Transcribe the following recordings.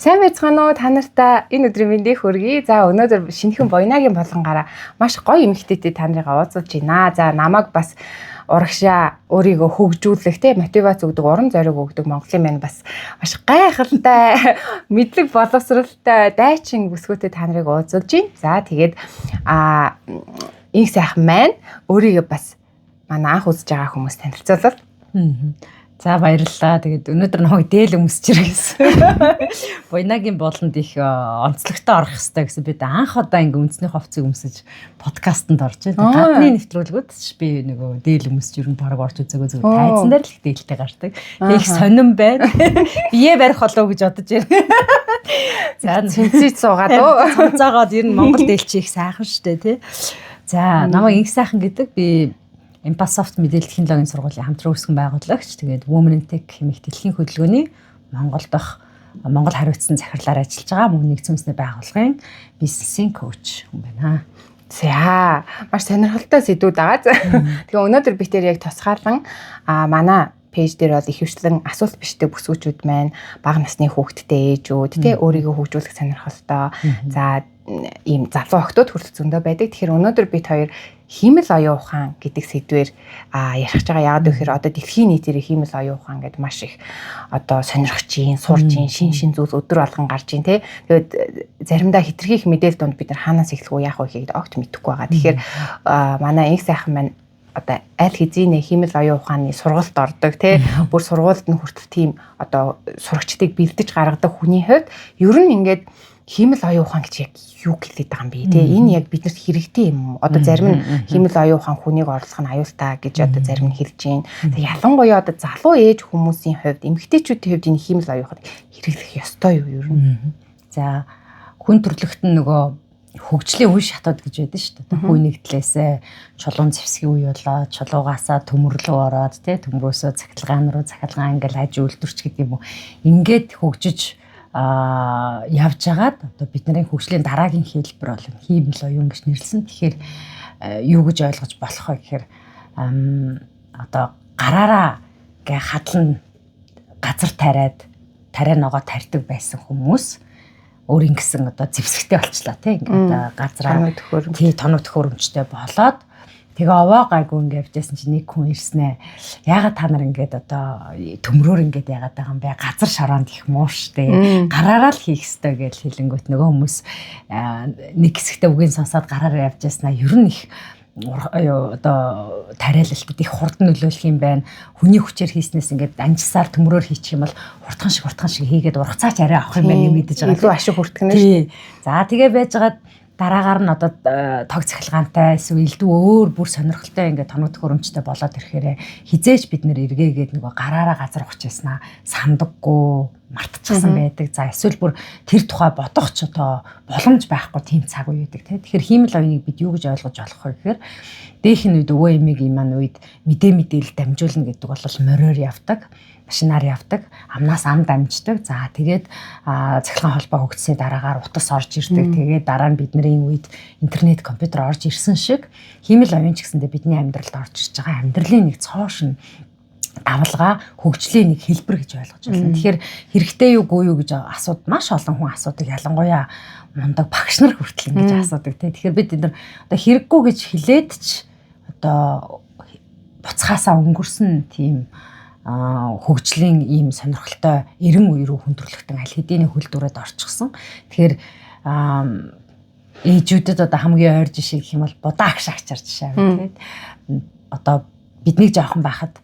Сайн байцгаана уу? Та нартай энэ өдрийн мэндийг хүргэе. За өнөөдөр шинэхэн Буйнагийн болгонгаараа маш гоё эмэгтэйтэй та нарыг уулзуулж байна. За намайг бас урагшаа өөрийгөө хөгжүүлэх те мотивац өгдөг, урам зориг өгдөг Монголын мань бас маш гайхалтай, мэдлэг боловсралтай, дайчин бүсгүүтэй та нарыг уулзуулж байна. За тэгээд инх сайхан маань өөрийгөө бас манай анх үзэж байгаа хүмүүс танилцуулбал. За баярлалаа. Тэгээд өнөөдөр нэг дээл өмсч ирсэн. Буйнагийн болонд их онцлогтой орох хэрэгтэй гэсэн бид анх удаа ингээ үндэсний хувцсыг өмсөж подкастэнд орж байна. Гадны нэвтрүүлгүүд би нөгөө дээл өмсч ер нь баг орж үзээгөө зөв тайзан дээр л их дээлтэй гардаг. Тэг их сонирн байна. Бие барих болоо гэж бодож байна. За цэнцэж суугаад уу. Цамцаагаад ер нь Монгол дээлч их сайхан штэ тий. За намайг инх сайхан гэдэг би Impulsoft мэдээлэл технологийн сургуулийн хамтран үүсгэн байгуулагч. Тэгээд Women in Tech хэмээх дэлхийн хөдөлгөөний Монгол хариуцсан захирлаар ажиллаж байгаа мөн нэгдсэн үндэсний байгууллагын бизнесийн коуч хүн байна. За маш сонирхолтой сэдвүүд байгаа. Тэгээ өнөөдөр би тэр яг тусгаарлан манай пэйж дээр бол их хвчлэн асуулт биштэй бүсгүүчүүд маань бага насны хүүхэдтэй ээжүүд тий өөрийгөө хөгжүүлэх сонирхолтой. За ийм залуу охтууд хүртэл зөндөө байдаг. Тэгэхээр өнөөдөр бид хоёр хиймэл оюун ухаан гэдэг сэдвээр ярих байгаа. Яагаад гэхээр одоо дэлхийн нийтээр хиймэл оюун ухаан гэдэг маш их одоо сонирхож чинь, сурж чинь, шин зүйл өдөр болгон гарч чинь тий. Тэгээд заримдаа хитрхийх мэдээлэл донд бид нар хаанаас эхлэх вэ, яах вэ гэхэд огт мэдэхгүй байгаа. Тэгэхээр манай инх сайхан маань одоо аль хэзээ хиймэл оюун ухааны сургалт ордог тий. Бүр сургуульд нь хүртэл тийм одоо сурагчдыг бэлдэж гаргадаг хүний хувьд ер нь ингээд хиймэл оюун ухаан гэж яг юу гэлээд байгаа юм бэ те энэ яг биднэрт хэрэгтэй юм одоо зарим нь хиймэл оюун ухаан хүнийг орлох нь аюултай гэж одоо зарим нь хэлж байна. Тэг ялангуяа одоо залуу ээж хүмүүсийн хувьд эмэгтэйчүүдийн хувьд энэ хиймэл оюун ухаан хэрэглэх ёстой юу ер нь? За хүн төрлөخت нь нөгөө хөгжлийн үе шатууд гэж байдаг шүү дээ. Хүн нэгтлээсээ чулуун зэвсгийн үе болоод чулуугаасаа төмөрлөө ороод те төмрөөсөө цахилгаан руу цахилгаан ингээл хаж үйлдвэрч гэдэг юм уу. Ингээд хөгжиж явж байгаад одоо бидний хөгжлийн дараагийн хэлбэр бол хиймэл оюун гэж нэрлсэн. Тэгэхээр юу гэж ойлгож болох вэ гэхээр одоо гараараа гэ хадлан газар тариа ногоо тарьдаг байсан хүмүүс өөр ингэсэн одоо зэвсэгтэй болчлаа тий ингээд газраа тоног төхөөрөмжтэй болоод тэгээ овоо гайгүй ингээд явжсэн чинь нэг хүн ирснэ. Яагаад та нар ингээд одоо төмрөөр ингээд яагаад байгаа юм бэ? Газар шороонд их муу штэ. Гараараа л хийх ёстой гэж хэлэнгүүт нөгөө хүмүүс нэг хэсэгтээ үгийн сонсоод гараараа явжсанаа ер нь их одоо тариалалт их хурдан нөлөөлөх юм байна. Хүний хүчээр хийснээс ингээд анжсаар төмрөөр хийчих юм бол хурдхан шиг хийгээд ургацаач арай авах юм байна мэдэж байгаа. Илүү ашиг хүртэх нь шүү. За тэгээ байжгаад дараагаар нь одоо тог цахилгаантай эсвэл илүү өөр бүр сонирхолтой ингээд тоног төхөөрөмжтэй болоод ирэхээр хизээч бид нэр эргээгээд нөгөө гараараа газар ухаж яснаа сандаггүй мартчихсан байдаг. За эсвэл бүр тэр тухай бодох ч одоо боломж байхгүй тийм цаг үе байдаг тийм. Тэгэхээр хиймэл оюуныг бид юу гэж ойлгож болох вэ гэхээр дээхэн үед өвөө эмээгийн маань үед мэдээлэл дамжуулна гэдэг бол мороор явдаг. Машинаар явдаг, амнаас ам дамждаг. За тэгээд цахилгаан холбоо хөгжсөний дараагаар утас орж ирдэг. Тэгээд дараа нь бидний үед интернет, компьютер орж ирсэн шиг хиймэл оюун ч гэсэндээ бидний амьдралд орж ирж байгаа амьдралын нэг цоошин давалгаа хөгжлийн нэг хэлбэр гэж ойлгож байна. Тэгэхээр хэрэгтэй юу гүй юу гэж маш олон хүн асуудаг. Ялангуяа мундаг багш нар хүртэл ингэж асуудаг тий. Тэгэхээр бид энэ одоо хэрэггүй гэж хэлээд ч одоо буцхаасаа өнгөрсөн тийм хөгжлийн ийм сонирхолтой 90 үе рүү хүндрэлтэн аль хэдийн хөл дүрээд орчихсон. Тэгэхээр ээжүүдэд одоо хамгийн ойр жишээ гэх юм бол будаа агш агчаар жишээ аваа тийм. Одоо биднийг жоохон байхад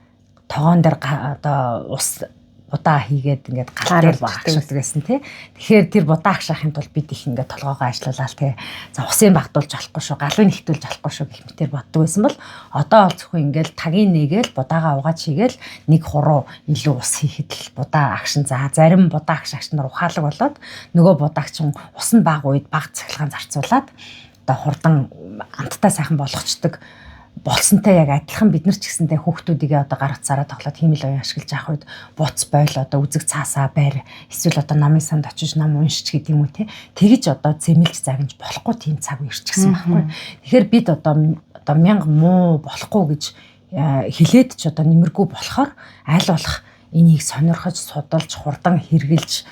тогоон дээр одоо ус будаа хийгээд ингээд гал дээр багшуулдаг байсан тий. Тэгэхээр тэр будаа агшаахын тулд бид их ингээд толгоогоо ажиллуулаад тий. За усын багтуулж болохгүй шүү, галын нэгтүүлж болохгүй шүү гэх мэтэр боддог байсан бол одоо бол зөвхөн ингээд тагийн нэгээл будаагаа угааж хийгээл нэг хуруу илүү ус хийхэд л будаа агшин за зарим будаа агш нар ухаалаг болоод нөгөө будаагчин ус нь баг үед баг цахилгаан зарцуулаад одоо хурдан амттай сайхан болгочдөг болсонтой яг адилхан бид нар ч гэсэнтэй хүүхдүүдийгээ одоо гар утсаараа тоглоод хиймэл оюун ашиглаж авах үед буц бойл одоо үзэг цаасаа байр эсвэл одоо намын санд очиж нам уншиж гэдэг юм уу те тэгэж одоо зэмэлж загнаж болохгүй тийм цаг ирчихсэн байхгүй. Тэгэхээр бид одоо мянга муу болохгүй гэж хилээд ч одоо нэмэргүй болохоор аль болох энийг сонирхож судалж хурдан хэрглэж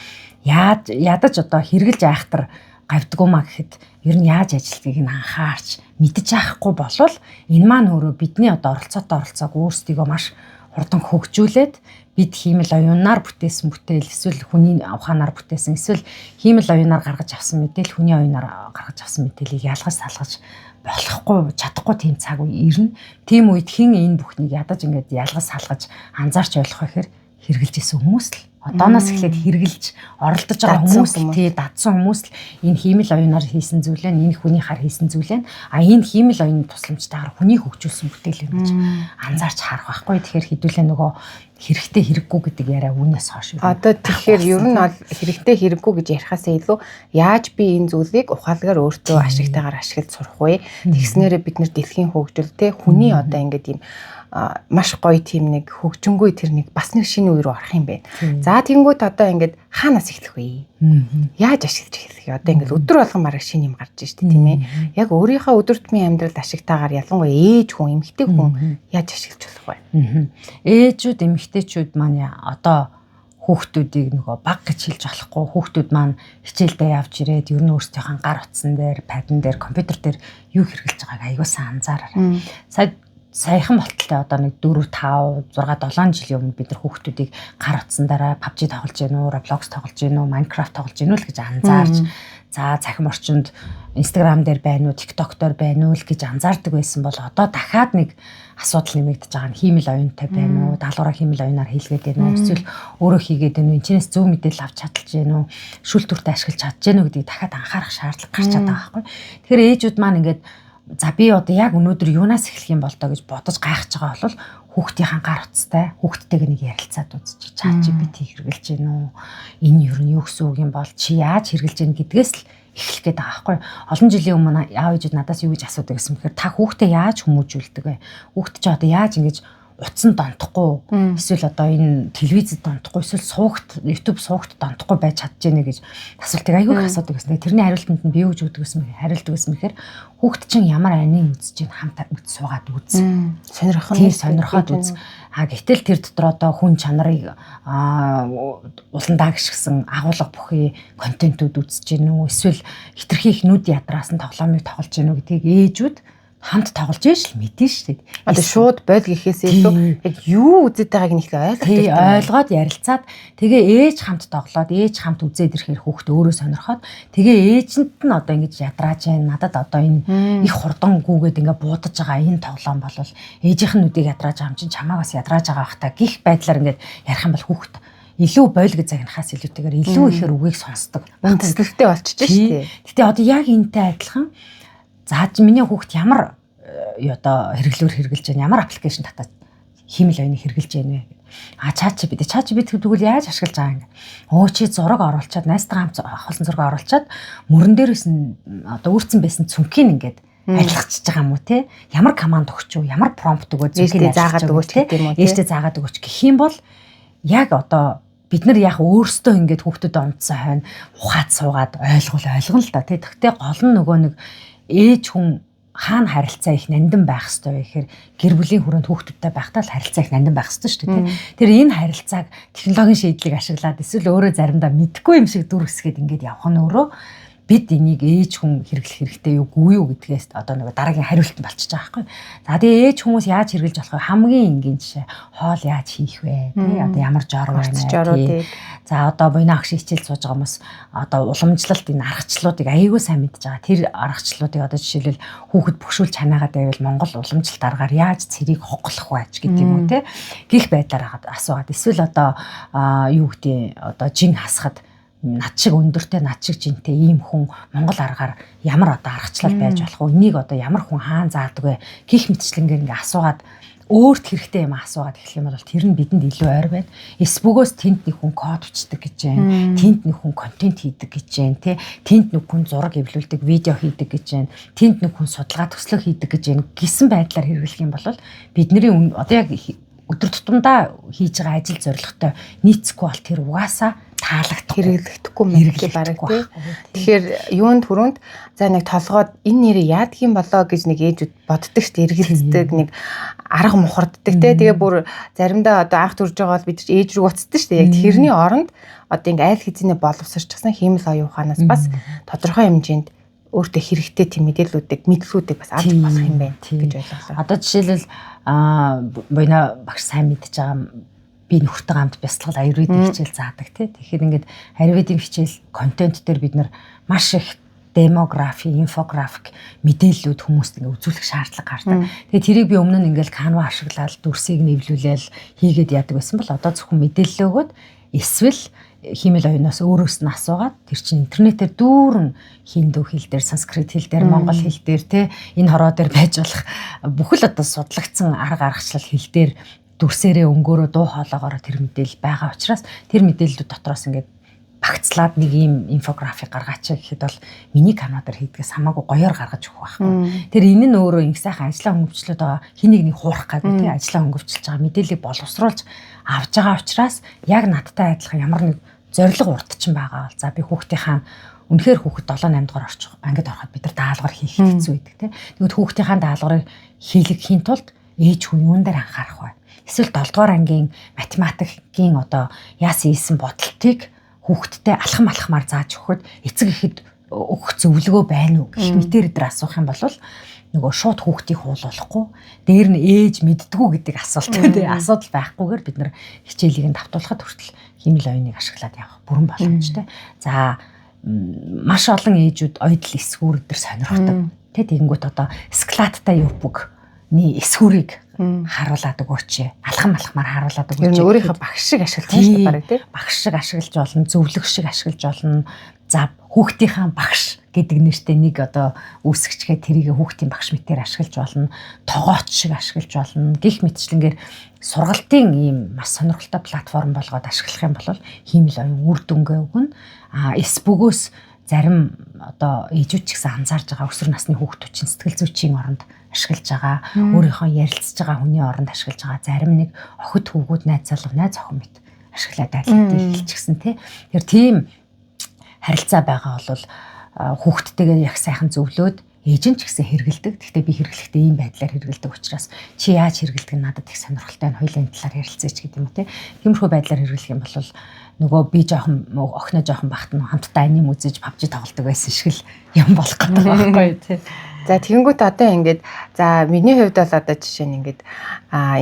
ядаж одоо хэрглэж айхтар гавдгуу маа гэхэд ер нь яаж ажилтгийг нь анхаарч мэдэж авахгүй болвол энэ маань өөрөө бидний одоо оролцоог өөрсдийгөө маш хурдан хөгжүүлээд бид хиймэл оюунаар бүтээсэн бүтээл эсвэл хүний ухаанаар бүтээсэн эсвэл хиймэл оюунаар гаргаж авсан мэдээл хүний оюунаар гаргаж авсан мэдээллийг ялгаж салгаж болохгүй чадахгүй тийм цаг үе ирнэ. Тийм үед хэн энэ бүхнийг ядаж ингээд ялгаж салгаж анзаарч ойлгох гэхээр хэрглэж исэн хүмүүс л одооноос эхлээд хэрглэж оролдож байгаа хүмүүс л тий дадсан хүмүүс л энэ хиймэл оюунаар хийсэн зүйлээ энэ хүний хар хийсэн зүйлээ энэ хиймэл оюуны тусламжтайгаар хүний хөгжүүлсэн бүтээл юм гэж анзаарч харах байхгүй. Тэгэхээр хэдүүлээ нөгөө хэрэгтэй хэрэггүй гэдэг яриа үүнээс хойш. Одоо тэгэхээр ер нь бол хэрэгтэй хэрэггүй гэж ярихаасаа илүү яаж би энэ зүйлийг ухаалгаар өөртөө ашигтайгаар ашиглаж сурах вэ? Тэгснээрээ бид нар дэлхийн хөгжил те хүний одоо ингээд юм маш гоё тийм нэг хөгжингүй тэр нэг бас нэг шинэ үе рүү орох юм байна. За тэгэнгүүт одоо ингээд хаанаас эхлэх вэ? Яаж ашиглаж эхлэх вэ? Одоо ингээд өдөр болгон мараг шинэ юм гарч штэ тийм ээ. Яг өөрийнхөө өдөр тутмын амьдралд ашигтайгаар ялангуяа ээж хүн, эмэгтэй хүн яаж ашиглаж болох вэ? Ээжүүд, эмэгтэйчүүд маань одоо хүүхдүүдийг нөгөө баг гэж хэлж болохгүй. Хүүхдүүд маань хичээлдээ явж ирээд ер нь өөрсдийнхөө гар утсан дээр, падан дээр, компьютер дээр юу хэрэгжилж байгааг аягүй сайн анзаараарай. Саяхан болтолтой одоо нэг 4, 5, 6, 7 жилийн өмнө бид нар хүүхдүүдийг гар утсан дараа PUBG тоглож гэнэ үү, Roblox тоглож гэнэ үү, Minecraft тоглож гэнэ үү л гэж анзаарч за цахим орчинд Instagram дээр байна уу, TikTok дээр байна уу л гэж анзаардаг байсан бол одоо дахиад нэг асуудал нэмэгдэж байгаа нь хиймэл оюунтай байна уу, даалгавраа хиймэл оюунаар хийлгээд байна уу, эсвэл өөрөө хийгээд байна уу, энэчнээс зөв мэдээлэл авч чадлж байна уу, шүл төртөй ашиглаж чадж байна уу гэдгийг дахиад анхаарах шаардлага гарч чаддаг байхгүй. Тэгэхээр ээжүүд маань ингээд за би одоо яг өнөөдөр юунаас эхлэх юм бол тоо гэж бодож гайхаж байгаа бол хүүхдийнхаа гар утастай хүүхдтэйг нэг ярилцаад үзчих. ChatGPT хэрэгжилж гэнэ үү? Энэ юу нь юу гэсэн үг юм бол чи яаж хэрэгжилж гэнэ гэдгээс л эхлэх гээд байгаа байхгүй. Олон жилийн өмнө аав ээжүүд надаас юу гэж асуудаг гэсэн мэхээр та хүүхдээ яаж хүмүүжүүлдэг вэ? Хүүхд чи одоо яаж ингэж утсан донтохгүй эсвэл одоо энэ телевизэд донтохгүй эсвэл суугт YouTube суугт донтохгүй байж чадчихээнэ гэж асуултыг аягүй их асуудаг гэсэн. Тэрний хариултанд нь би юу гэж хариулдаг гэсэн мэхээр хүүхд чинь ямар анийн үзэж чинь хамт үз суугаад үз. Сонирхоод үз. Гэтэл тэр дотор одоо хүн чанарыг уландаа гიშгсэн агуулга бүхий контентууд үзэж гэнэ үү эсвэл хитрхи их нүд ядраас нь тоглоомыг тоглож гэнэ үү гэдгийг ээжүүд хамт тоглож ийш л мэдэн шүү дээ. Одоо шууд бойл гэхээс илүү яг юу үзэж байгааг нь их ойлгоод ярилцаад тэгээ ээж хамт тоглоод ээж хамт үзээд ирэхээр хүүхдээ өөрөө сонирхоод тэгээ ээжэнд нь одоо ингэж ядрааж байна. Надад одоо энэ их хурдан гүгээд ингээ буудаж байгаа энэ тоглоом болвол ээжийнх нь нүдийг ядрааж байгаа юм чинь чамаа бас ядрааж байгаа бах та гих байдлаар ингээд ярих юм бол хүүхд илүү бойл гэж загнахаас илүүтэйгээр илүү ихээр үгийг сонсдог. Үндэслэлтэй болчихж шүү дээ. Гэтэ одоо яг энэтэй адилхан зааж миний хүүхд ямар одоо хэрэглүүр хэрэгжилж байна, ямар аппликейшн татаад хиймэл оюуныг хэрэгжилж байна вэ? ChatGPT тэгвэл яаж ашиглаж байгаа юм? Чи зураг оруулчаад, найзтайгаа хамт авахсан зураг оруулчаад мөрөн дээрээс нь одоо үүрцэн байсан цүнхийг ингээд ажиллахчихж байгаа юм уу те? Ямар команд өгч үү? Ямар промпт өгөө цүнхийг заагаад өгөөч гэдэг юм уу? Ээжтэй заагаад өгөөч гэх юм бол яг одоо бид нар яг өөрсдөө ингээд хүүхдэд онцсон хойно ухаад суугаад ойлгоно л да. Тэгтээ гол нь нөгөө нэг ээж хүн хаана харилцаа их нандин байх ёстой вэ гэхээр гэр бүлийн хүрээнд хүүхдүүдтэй байхдаа л харилцаа их нандин байх ёстой шүү дээ. Тэр энэ харилцааг технологийн шийдлийг ашиглаад эсвэл өөрөө заримдаа мэдгүй юм шиг дүр хэсгээд ингээд явах нь өөрөө бид энийг ээж хүн хэрэглэх хэрэгтэй юугүй юу гэдгээс одоо нэг дараагийн хариулт нь болчихж байгаа байхгүй. За тэгээ ээж хүмүүс яаж хэрэглэж болох вэ? Хамгийн энгийн жишээ хоол яаж хийх вэ? Тий одоо ямар жор байна? За одоо буйна агш хичээл сууж байгаа хүмүүс одоо уламжлалт энэ аргачлалуудыг аяйгүй сайн мэдж байгаа. Тэр аргачлалуудыг одоо жишээлбэл хүүхэд бөхшүүл чанаагаад байвал Монгол уламжлалт аргаар яаж цэрийг хоглох вэ гэдэг юм уу те? Гих байдлаар хагаад асуугаад эсвэл одоо юу гэдэг одоо жин хасахад над шиг өндөртэй над шиг жинтэй ийм хүн Монгол аргаар ямар одоо аргачлал байж болох вэ? Энийг одоо ямар хүн хаан заадаг вэ? Гих мэтчлэнгээр ингээ асуугаад өөрт хэрэгтэй юм асуугаад эхлэх юм бол тэр нь бидэнд илүү ойр байна. Эсбөгөөс тэнд нэг хүн код бичдэг гэж байна. Тэнд нэг хүн контент хийдэг гэж байна, тэ. Тэнд нэг хүн зураг эвлүүлдэг, видео хийдэг гэж байна. Тэнд нэг хүн судалгаа төслөг хийдэг гэж байна. Гэсэн байдлаар хэрэглэх юм бол бидний одоо яг өдөр тутамдаа хийж байгаа ажил зорилготой нийцэхгүй бол тэр угаасаа хэрэглэгдэхгүй мэрэгэл бараг тий. Тэгэхээр юунд түрүүнд за нэг толгойд энэ нэрээ яадаг юм болоо гэж нэг ээжүүд боддог шүү дээ, эргэлздэг, нэг арга мухарддаг тий. Тэгээ бүр заримдаа одоо анх төрж байгаа бол бид ээж рүү уцдаг шүү дээ. Яг тэрний оронд одоо ингээ айл хэзээ боловсрчихсан хиймэл оюун ухаанаас бас тодорхой хэмжээнд өөртөө хэрэгтэй тийм мэдээллүүдийг бас авч болох юм байна гэж ойлголоо. Одоо жишээлбэл буйна багш сайн мэдж байгаа би нөхөртэй хамт бясалгал аюурведийн хичээл заадаг тий. Тэгэхээр ингээд аюурведийн хичээл контент дээр бид нар маш их демографи, инфографик мэдээллүүд хүмүүст ингээ үзүүлэх шаардлага гардаг. Тэгээ тэрийг би өмнө нь ингээл Canva ашиглаад дүрсийг нэвлүүлээл хийгээд яадаг байсан бол одоо зөвхөн мэдээлэл өгөөд эсвэл хиймэл оюунаас өөрөөс нь асуугаад тэр чинь интернетээр дүүрэн хиндүү хэл дээр, санскрит хэл дээр, монгол хэл дээр те энэ хороо дээр байж болох бүхэл одоо судлагдсан арга аргачлал хэл дээр дүрсээрээ өнгөөрөө дуу хоолоогоор тэр мэдээлэл байгаа учраас тэр мэдээллүүд дотроос ингээд багцлаад нэг ийм инфографик гаргаач гэхэд бол миний Canva дээр хийдгээс хамаагүй гоёор гаргаж өгөх байхгүй. Тэр энэ нь өөрөө их сайхан ажлаа хөнгөвчлөд байгаа хэнийг нэг хуурах гэдэг тийм ажлаа хөнгөвчлж байгаа мэдээллийг боловсруулж авч байгаа учраас яг надтай адилхан ямар нэг зориг урдчин байгаа бол за би хүүхдийнхаа үнэхээр хүүхэд 7-8 дугаар орчих ангид ороход бид нар даалгавар хийх хэцүү байдаг тийм. Тэгвэл хүүхдийнхаа даалгаврыг хийлгэхийн тулд ээж хүн юун дээр анхаарах вэ? Эсвэл 7 дугаар ангийн математикийн одоо яасан ийсэн бодолтыг хүүхдтэй алхамаар зааж өгөхөд эцэг ихэд өгөх зөвлөгөө байна уу гэх мэтээр дээр асуух юм бол нөгөө шууд хүүхдийг хуулуулахгүй дээр нь ээж мэддгүү гэдэг асуулт тийм асуудал байхгүйгээр бид нар хичээлийг нь давтуулахад хүртэл хиймэл оюуныг ашиглаад явах бүрэн боломжтой. За маш олон ээжүүд ойдл эсгүүр дээр сонирхдаг. Тэгэнгүүт одоо складтай юпгны эсгүүрийг харуулад өгөөч. Алхамаар харуулад өгөөч. Энэ өөрийнхөө багш шиг ашиглаж байна бараг тийм. Багш шиг ашиглаж болно, зөвлөх шиг ашиглаж болно. За хүүхдийнхаа багш гэдэг нэртэй нэг одоо үүсгчгээ тэрийг хүүхдийн багш мэтээр ашиглаж болно. Тогооч шиг ашиглаж болно. Гэх мэтчлэнгээр сургалтын ийм маш сонирхолтой платформ болгоод ашиглах юм бол хиймэл оюун үр дүнгээ өгнө. Эс бөгөөс зарим одоо ээжүүд ч гэсэн анзаарж байгаа өсвөр насны хүүхдүүд чинь сэтгэл зүйчийн оронд ашиглаж байгаа, өөрийнхөө ярилцж байгаа хүний оронд ашиглаж байгаа, зарим нэг охид хүүгүүд найз залуу найз охин мэт ашиглаад айлтдаг хэлчихсэн тий. Тэр тийм харилцаа байгаа бол хүүхдтэйгээ яг сайхан зөвлөөд ээж нь ч гэсэн хэрэгэлдэг. Гэхдээ би хэрэглэхдээ ийм байдлаар хэрэгэлдэг учраас чи яаж хэрэгэлдэг нь надад их сонирхолтой байна. Хоёулын талаар ярилцээч гэдэг юм тий. Тиймэрхүү байдлаар хэрэглэх юм бол нөгөө би жоохон охиноо жоохон багт нь хамтдаа аним үзэж PUBG тоглодог байсан шиг л юм болох гэдэг байхгүй тий. За тэгэнгүүт одоо ингээд за миний хувьд бол одоо жишээ нь ингээд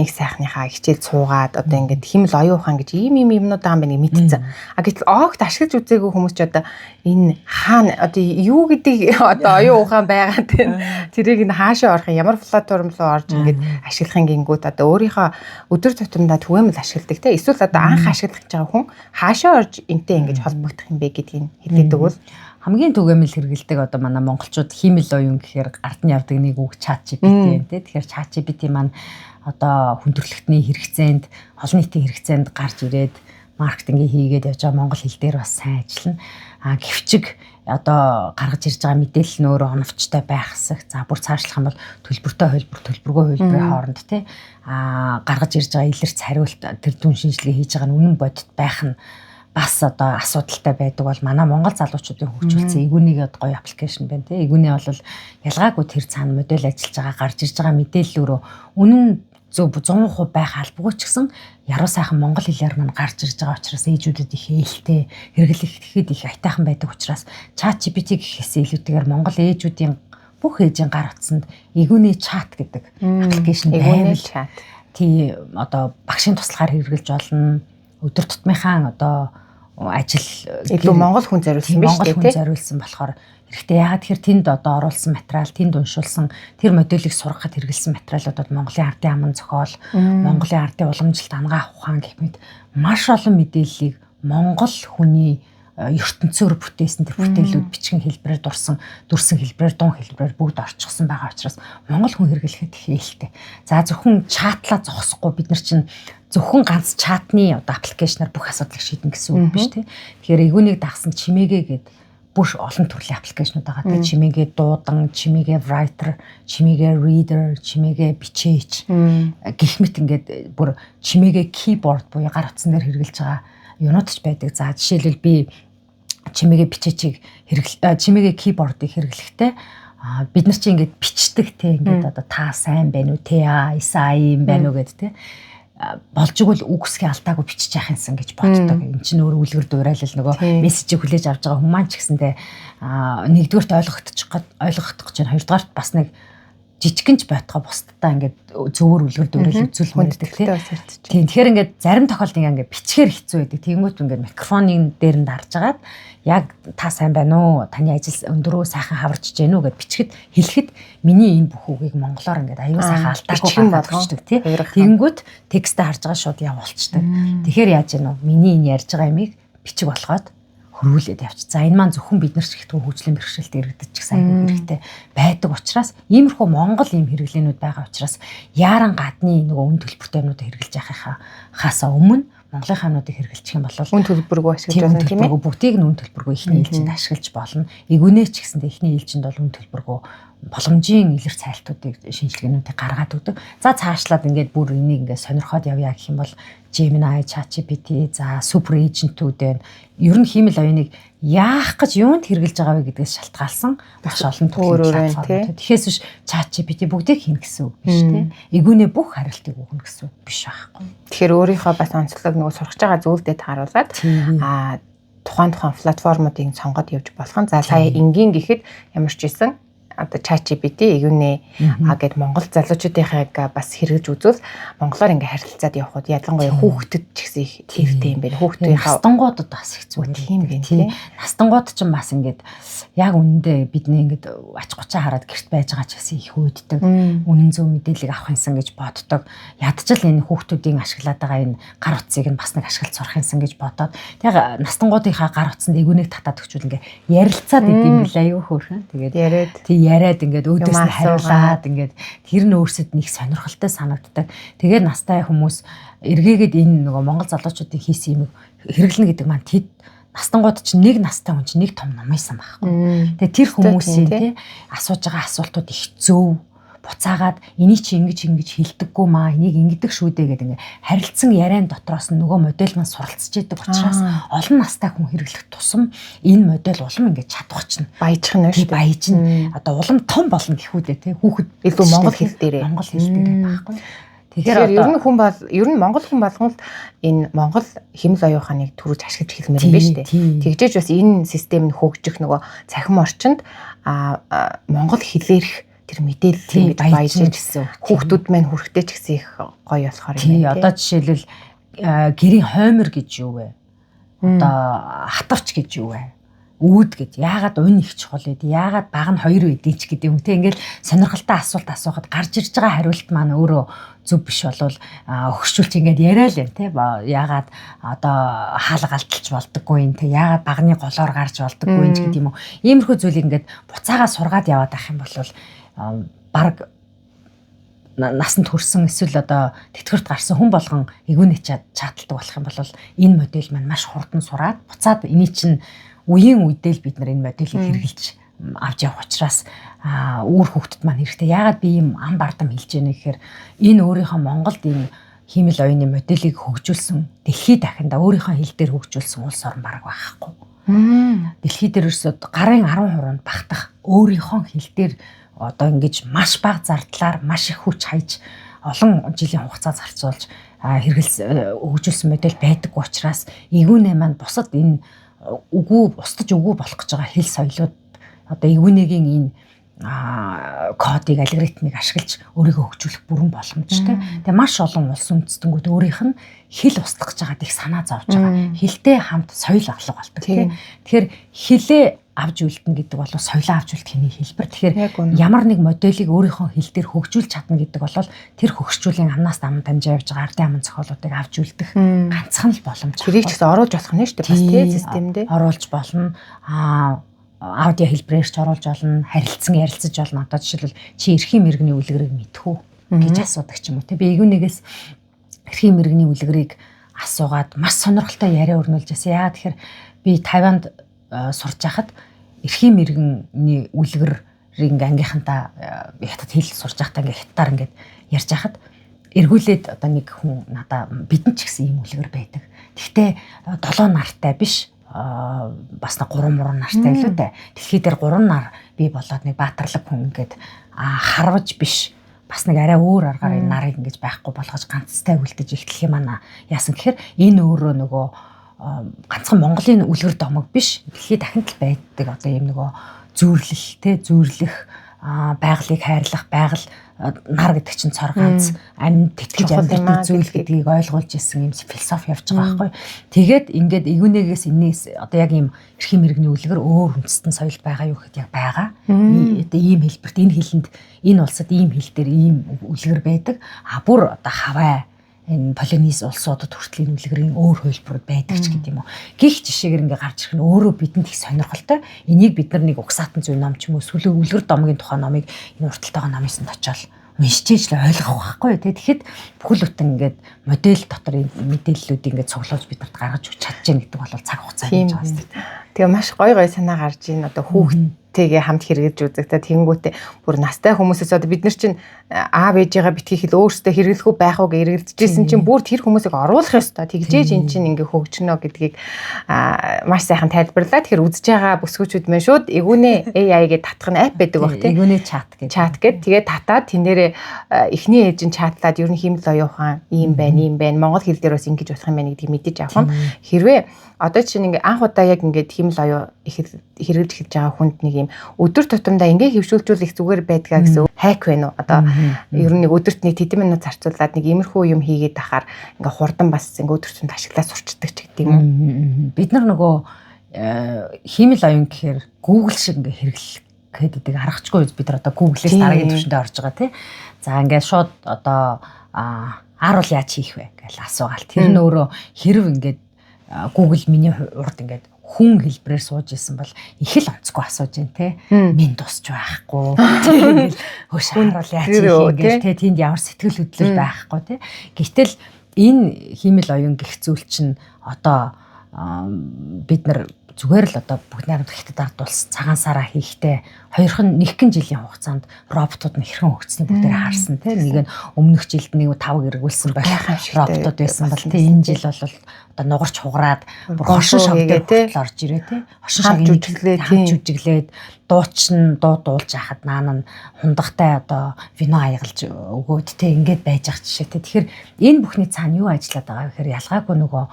их сайхныхаа хичээл цуугаад одоо ингээд химэл оюун ухаан гэж ийм юмнууд байгаа юм байна мэдчихсэн. Гэтэл огт ашиглаж үзээгүй хүмүүс ч одоо энэ хаана одоо юу гэдэг одоо оюун ухаан байгаа тийм тэрийг нь хаашаа орох ямар платформ руу орж ингээд ашиглахын гингүүт одоо өөрийнхөө өдөр тутамдаа түгээмэл ашигладаг тийм эсвэл одоо анх ашиглах гэж байгаа хүн хаашаа орж энтэй ингэж холбогдох юм бэ гэдгийг хэлдэг бол хамгийн түгээмэл хэрэгэлдэг одоо манай монголчууд хиймэл оюун гэхээр ард нь явдаг нэг үг ChatGPT юм тий. Тэгэхээр ChatGPT маань одоо хүндрэлтний хэрэгцээнд, олон нийтийн хэрэгцээнд гарч ирээд маркетинг хийгээд явж байгаа монгол хэл дээр бас сайн ажиллана. Гэвчиг одоо гаргаж ирж байгаа мэдээлэл нь өөрөө оновчтой байх хэсэг. За бүр цаашлах юм бол төлбөртэй хөлбөр, төлбөргүй хөлбөрийн хооронд тий. Гаргаж ирж байгаа илэрч хариулт тэр дүн шинжилгээ хийж байгаа нь үнэн бодит байх нь бас одоо асуудалтай байдаг бол манай монгол залуучуудын хөгжүүлсэн игүүнийг гоё аппликейшн байна тийм. Игүүний бол ялгаагүй тэр цаана модель ажиллаж байгаа гарч ирж байгаа мэдээллөөрөө үнэн зөв 100% байх албагүй ч гэсэн яруу сайхан монгол хэлээр мань гарч ирж байгаа учраас ээжүүдэд их ээлтэй хэрэглэхэд их айтайхан байдаг учраас ChatGPT гэхээсээ илүүтэйгээр монгол ээжүүдийн бүх ээжийн гар утсанд игүүний чат гэдэг аппликейшн байвал тий одоо багшийн туслахаар хэрэглэж болно. Өдөр тутмынхаа одоо ажил илүү монгол хүн зориулсан биш үү? Монгол хүн зориулсан болохоор хэрэгтэй. Яагаад тэгэхээр тэнд одоо оруулсан материал, тэнд уншуулсан тэр модулийг сургахад хэрэгэлсэн материалуудад Монголын ардын аман зохиол, Монголын ардын уламжилт ангаа ухаан гэх мэт маш олон мэдээллийг монгол хүний ертөнцөөр бүтээсэн тэр бүтээлүүд бичгэн хэлбэрээр дүрсэн хэлбэрээр дун хэлбэрээр бүгд орчихсон байгаа учраас монгол хүн хэрэглэхэд их ээлтэй. За зөвхөн чатлаа зогсохгүй бид нар чинь зөвхөн ганц чатны одоо аппликейшнаар бүх асуудлыг шийднэ гэсэн үг биш тий. Тэгэхээр игүүнийг дагсан чимээгээ гээд бүр олон төрлийн аппликейшнууд байгаа тий. Чимээгээ дуудан, чимээгээ writer, чимээгээ reader, чимээгээ бичээч гэх мэт ингээд бүр чимээгээ keyboard буюу гар утсан дээр хэрэгжилж байгаа юунууд ч байдаг. За жишээлбэл би чимээгээ бичээчийг чимээгээ кийбордыг хэрэглэхдээ бид нар чи ингээд бичдэг те ингээд одоо та сайн байна уу те сайн байна уу гэд те болж игэл үгсгээ алдаагүй бичиж яах юмсан гэж боддог. Энд чинь өөр үлгэр дуурайлал нөгөө мессежийг хүлээж авч байгаа хүмүүс ч гэсэндээ нэгдүгээрт ойлгохдох гэж хоёрдугаарт бас нэг жижигэнч байтгаа бусдаа ингээд зөвөр үлгэр дуурайлал үзүүл мэддэг тийм. Тэгэхээр ингээд зарим тохиолдолд ингээд бичгээр хэцүү байдаг. Тэнгүүт ингээд микрофонын дээр нь дарж агаад яг та сайн байна уу? Таны ажил өндөрөө сайхан хаварч гэнэ үү гэд бичгэд хэлэхэд миний энэ бүх үгийг монголоор ингээд аюу сайхан алдаагүй болгочдөг тий. Тэнгүүт текстээ харж байгаа шууд явуулцдаг. Тэгэхээр яаж гэнэ үү? Миний энэ ярьж байгаа ямиг бичиг болгоод хөрвүүлээд явчих. За энэ маань зөвхөн бид нар ч ихтэй хөгжлийн бэрхшээлд иргэдэг ч сайн хэрэгтэй байдаг учраас иймэрхүү Монгол ийм хэрэглээнүүд байгаа учраас яаран гадны нөгөө үн төлбөртэй юмнуудыг хэрэглэж яхахаасаа өмнө Монголын хаануудыг хэрэглэх юм бол үн төлбөргүй ашиглаж болно тийм ээ. Бүгдийг нь үн төлбөргүй ихний ээлжинд ашиглаж болно. Игүнээ ч гэсэндээ ихний ээлжинд бол үн төлбөргүй боломжийн илэр цайлтуудыг шинжилгээнүүдийг гаргаад өгдөг. За цаашлаад ингээд бүр энийг ингээд сонирхоод явъя гэх юм бол Gemini, ChatGPT, за супер эйжентүүд байна. Ер нь хиймэл оюуныг яах гэж юунд хэрэглэж байгаа вэ гэдгээс шалтгаалсан маш олон төрлийн платформ. Тэгэхээс биш ChatGPT бүгдийг хийнэ гэсэн үг биш тийм. Игүнээ бүх хариултыг өгнө гэсэн үг биш байхгүй. Тэгэхээр өөрийнхөө бас онцлог нөгөө сурч байгаа зүйлдээ тааруулаад тухайн платформуудыг сонгоод явж болох нь. За сая энгийн гэхэд ямар ч ийсэн одоо ChatGPT юунэ гэд Монгол залуучуудынхайг бас хэрэгж үзвэл монголоор ингээ харилцаад явхад ялангуяа хүүхдэд ч гэсэн их хэвтэй юм байна. Хүүхдийнхээ настангуудад бас хэцүү тийм байна тийм. Настангууд ч бас ингээд яг үнэндээ бидний ингээд ач гучаа хараад гэрт байж байгаа ч гэсэн их үүддэг. Үнэн зөв мэдээллийг авах юмсан гэж боддог. Ядчил энэ хүүхдүүдийн ашиглаад байгаа энэ гар утсыг нь бас нэг ашиглаж сурах юмсан гэж бодоод яг настангуудынхаа гар утсанд эгүнийг татаад өгчүүл ингээ ярилцаад идэм билээ аюу хөөрхөн. Тэгээд яриад ингээд өөдөөс нь хариулаад ингээд тэр нь өөрсөд нэг сонирхолтой санагддаг. Тэгээд настай хүмүүс эргээгээд энэ нөгөө монгол залуучуудын хийсэн юм хэрэглэнэ гэдэг маань тэд настангууд чинь нэг настай хүн чинь нэг том номойсан байхгүй. Тэгээд тэр хүмүүсийн тий асууж байгаа асуултууд их зөв буцаагаад энийг чи ингэж хэлдэггүй маа энийг ингэдэг шүү дээ гэдэг ингээ харилцсан яриан дотроос нь нөгөө модель маань суралцж идэг учраас олон настай хүн хэрэглэх тусам энэ модель улам ингээ чадвах чинь баяжих нь шүү дээ. Баяжин одоо улам том болно гэхүүдээ тий хүүхэд илүү монгол хэл дээрээ байхгүй. Тэгэхээр ер нь монгол хүн болгонд энэ монгол хэмэл оюун ухааныг төрүүлж ашиглаж хэлмээр юм байна шүү дээ. Тэгжээж бас энэ систем нь хөгжих нөгөө цахим орчинд монгол хэлээрх тэр мэдээлэл ингэж баяжиж гэсэн хүүхдүүд маань хүрэхтэй ч гэсэн их гоё болохоор юм байна. Одоо жишээлбэл гэрийн хоймор гэж юу вэ? Одоо хатарч гэж юу вэ? Үүд гэж яагаад унь их чухал вэ? Яагаад баг нь хоёр үдийн ч гэдэг юм те. Ингээл сонирхолтой асуулт асуухад гарч ирж байгаа хариулт маань өөрөө зөв биш болвол өгшүүлж ингээд яриа л юм те. Яагаад одоо хаалга алдалж болдоггүй юм те. Яагаад багны голоор гарч болдоггүй юм ч гэдэг юм уу. Иймэрхүү зүйлийг ингээд буцаагаа сургаад яваад ах юм бол баг насанд хүрсэн эсвэл одоо тэтгэврт гарсан хүн болгон эгүүнээ чаталдаг болох юм бол энэ модель маань маш хурдан сураад буцаад эний чинь үеийн үедээ л бид нар энэ моделийг хэрэгжилж авч явах учраас өөр хүүхдэд маань хэрэгтэй. Яагаад би ийм ам бардам хэлж яана гэхээр энэ өөрийнхөө Монголд ийм хиймэл оюуны моделийг хөгжүүлсэн дэлхийд дахинда өөрийнхөө хэл дээр хөгжүүлсэн улс орн бараг байхгүй. Дэлхийд дээр ерөөсөд гарын 10% багтах өөрийнхөө хэл дээр одоо ингэж маш бага зардлаар маш их хүч хайж олон жилийн хугацаа зарцуулж хөгжүүлсэн модель байдаг учраас эгүүнээ маань бусад энэ устдаж үгүй болох гэж байгаа хэл соёлууд одоо эгүүнээгийн энэ кодыг алгоритмыг ашиглаж өөрийгөө хөгжүүлэх бүрэн боломжтой. Тэгээ маш олон улс үндэстэнүүд өөрийнх нь хэл устгах гэж байгаад их санаа зовж байгаа. Хэлтэй хамт соёл авлага болдог тийм. Тэгэхээр хэлээ авж үлдэнэ гэдэг бол соёлоо авж үлдэхний хэлбэр. Тэгэхээр ямар нэг моделийг өөрийнхөө хэл дээр хөгжүүлж чадна гэдэг бол тэр хөгжүүлэн амнаас ам дамжаа явж байгаа ардын аман зохиолуудыг авч үлдэх ганцхан л боломж. Тэрийг ч гэсэн оруулж болох нь шүү дээ. Бас тийм системдээ оруулж болно. Аудио хэлбэрээр ч оруулж болно, харилцан ярилцаж болно. Одоо жишээлбэл чи эрхийн мэргэний үлгэрийг мэдэх үү гэж асуудаг ч юм уу. Тэ би эгүүнээс эрхийн мэргэний үлгэрийг асуугаад маш сонирхолтой яриа өрнүүлж байсан. Яагаад тэгэхээр би Тайванд сурч байхад эрхийн мэргэний үлгэрийн ангийнхантаа хятад хэл сурч байхдаа ингээ хятадаар ингээд ярьж байхад эргүүлээд одоо нэг хүн надаа бидэнд ч гэсэн ийм үлгэр байдаг. Гэхдээ 7 нартай биш. Бас 3 муран нартай илүү дээ. Дэлхий дээр 3 нар бий болоод нэг баатарлаг хүн ингээд харваж биш. Бас нэг арай өөр аргаар энэ нарыг ингэж байхгүй болгож ганцтай үлдэж ихтлэх юм аа. Яасан гэхээр энэ өөрөө нөгөө ганцхан Монголын үлгэр домог биш. Дэлхийд дахинд л байдаг одоо юм нөгөө зүүрлэх байгалыг хайрлах байгаль нар гэдэг чинь цор ганц амьд тэтгэж амьддаг зүйл гэдгийг ойлгуулж ирсэн юм философи явж байгаа байхгүй. Тэгээд ингээд игүнээс энэс одоо яг ийм эрхийн мэрэгний үлгэр өөр үндэстэн соёл байгаа юу гэхэд яг байгаа. Одоо ийм хэлбэрт энэ хэлэнд энэ улсад ийм хэл дээр ийм үлгэр байдаг. Бүр одоо хавай энэ Полинез улсуудад хүртэл энэ үлгэрийн өөр хөлбөрүүд байдаг ч гэдэг юм уу. Гих жишээгээр ингээ гарч ирэх нь өөрөө бидэнд их сонирхолтой. Энийг бид нар нэг угсаатан зүй ном ч юм уу эсвэл үлгэр домгийн тухай номыг энэ урталтайгаа номынд очиод уншиж л ойлгох байхгүй тий. Тэгэхэд бүхэл бүтэн ингээд модель дотор мэдээллүүдийг ингээд цуглуулж бидэнд гаргаж өгч чадчихна гэдэг бол цаг хугацаа гэж байгаа юм. Тэгээ маш гой санаа гарч ийн одоо хүүхдтэйгээ хамт хэрэглэж үзэх та тэнгүүтээ бүр настай хүмүүсээс одоо бид нар чинь аав ээжигээ битгий хэл өөрсдөө хэрэглэхгүй байх уу гэж эргэлдэжсэн чинь бүр тэр хүмүүсийг оруулах ёстой. Тэгжээж эн чинь ингээ хөгжнө гэдгийг маш сайхан тайлбарлаа. Тэгэхээр үзэж байгаа бүсгүүчүүд мэн шууд эгүүнээ AI гэж татах нь апп байдаг баг тийм. Эгүүнээ чат гэж. Тэгээд татаад тэн дээрээ эхний ээж нь чатлаад ер нь хэмэл оюун ухаан ийм байна. Монгол хэл дээр бас ингэж болох юм байна гэдгийг мэдэж авах нь хэрвээ одоо чинь ингээ анх удаа яг ингээд хэмэл оюун хэрэглэж эхэлж байгаа хүнд нэг юм өдөр тутамдаа ингээ хөвшүүлжүүлэх зүгээр байдгаа гэсэн хайк байна уу? Одоо ер нь нэг өдөрт нэг тэдэн минут зарцуулаад нэг иймэрхүү юм хийгээд ахаар ингээ хурдан бас ингээ өдөр тутамд ашиглаад сурчдаг ч гэдэг юм уу. Бид нар нөгөө химэл оюун гэхээр Google шиг ингээ хэрэглэх гэдэг аргачгүй бид нар одоо Google-ээс дараагийн түвшиндээ орж байгаа тий. За ингээ шууд одоо ааруул яаж хийх вэ гэж асуугаал. Тэр нь өөрөө хэрв ингээд Google миний урд ингээд хүн хэлбэрээр сууж исэн бол их л онцгүй асууж байна те. Минь тусч байхгүй. Тэгэл хөш харуул яаж хийх гэж те. Тэнд ямар сэтгэл хөдлөл байхгүй те. Гэтэл энэ химэл оюун гэх зүйл чинь одоо бид нар зүгээр л одоо бүгд найрамд хятад ард улс цагаан сараа хийхдээ хоёрхан нэгэн жилийн хугацаанд роботууд нь хэрхэн хөгжсөнийг бүгдээрээ харсан тийм нэг нь өмнөх жилд нэг 5 эргүүлсэн байх роботууд байсан бол тийм энэ жил бол одоо нугарч хугараад хошин шогдоод орж ирээ тийм хошин шогийн жүжиглээд дуучин дуулж яхад наан нь хундагтай одоо вино аягалж өгөөд тийм ингээд байж ах жишээ тийм тэгэхээр энэ бүхний цаана юу ажиллаад байгаа вэ гэхээр ялгаагүй нөгөө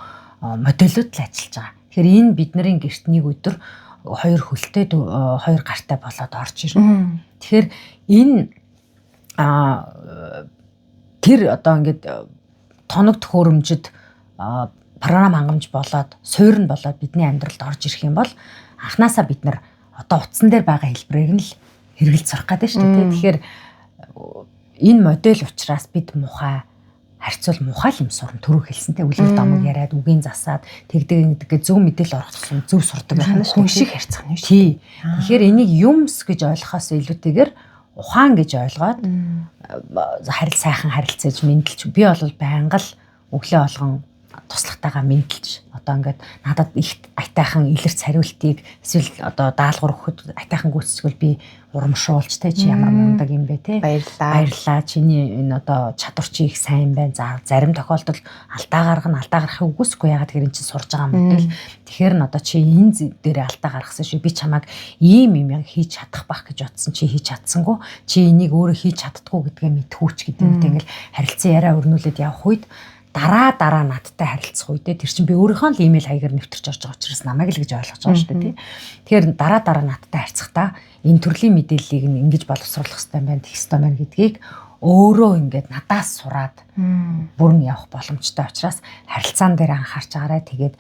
модулууд л ажиллаж байгаа. Тэгэхээр энэ бидний гэрт нэг өдөр 2 хөлтэй 2 гартай болоод орж ирнэ. Тэгэхээр энэ тэр одоо ингээд тоног төхөөрөмжөд програм хангамж болоод суурь нь болоод бидний амьдралд орж ирэх юм бол анханасаа бид нар одоо утсан дээр байгаа хэлбэрийг нь л хэрэгэлж сурах гэдэг шүү дээ. Тэгэхээр энэ модель учраас бид мухай харьцуул мухай юм сурна төрөв хэлсэнтэй үлгэр домог яриад үгийн засаад тэгдэг зөв мэдээлэл орох тусам зөв сурдаг байна шүү. Хүн шиг харьцах нь шүү. Тий. Тэгэхээр энийг юмс гэж ойлгохоос илүүтэйгээр ухаан гэж ойлгоод сайхан харилцаж мэдлж би бол байнга л өглөө олгон туслахтайгаа мэдлж одоо ингээд надад их айтайхан илэрч хариултыг эсвэл одоо даалгавар өгөхөд айтайхан гүйцэтгүүл би урамшуулж те чи ямар мундаг юм бэ те баярлаа чиний энэ одоо чадвар чи их сайн байна. За зарим тохиолдолд алдаа гаргахыг үгүйсэхгүй ягаад гэхээр эн чинь сурж байгаа модель. Тэгэхээр н одоо чи энэ дээрээ алдаа гаргасан шүү би чамайг ийм юм яг хийж чадах байх гэж бодсон чи хийж чадсангүй чи энийг өөрөө хийж чаддгүй гэдгээ мэдхүүч гэдэг юм. Тэгэл харилцан яриа өрнүүлээд явах үед дараа надтай харилцах үедээ тэр чинь би өөрийнхөө л имэйл хаягаар нэвтэрч орж байгаа учраас намайг л гэж ойлгож байгаа шүү дээ тий. Тэгэхээр дараа надтай харьцахдаа энэ төрлийн мэдээллийг нь ингэж боловсруулах хэрэгтэй байна, тех хэрэгтэй байна гэдгийг өөрөө ингээд надаас сураад бүрэн явах боломжтой учраас харилцаан дээр анхаарч байгаарай. Тэгээд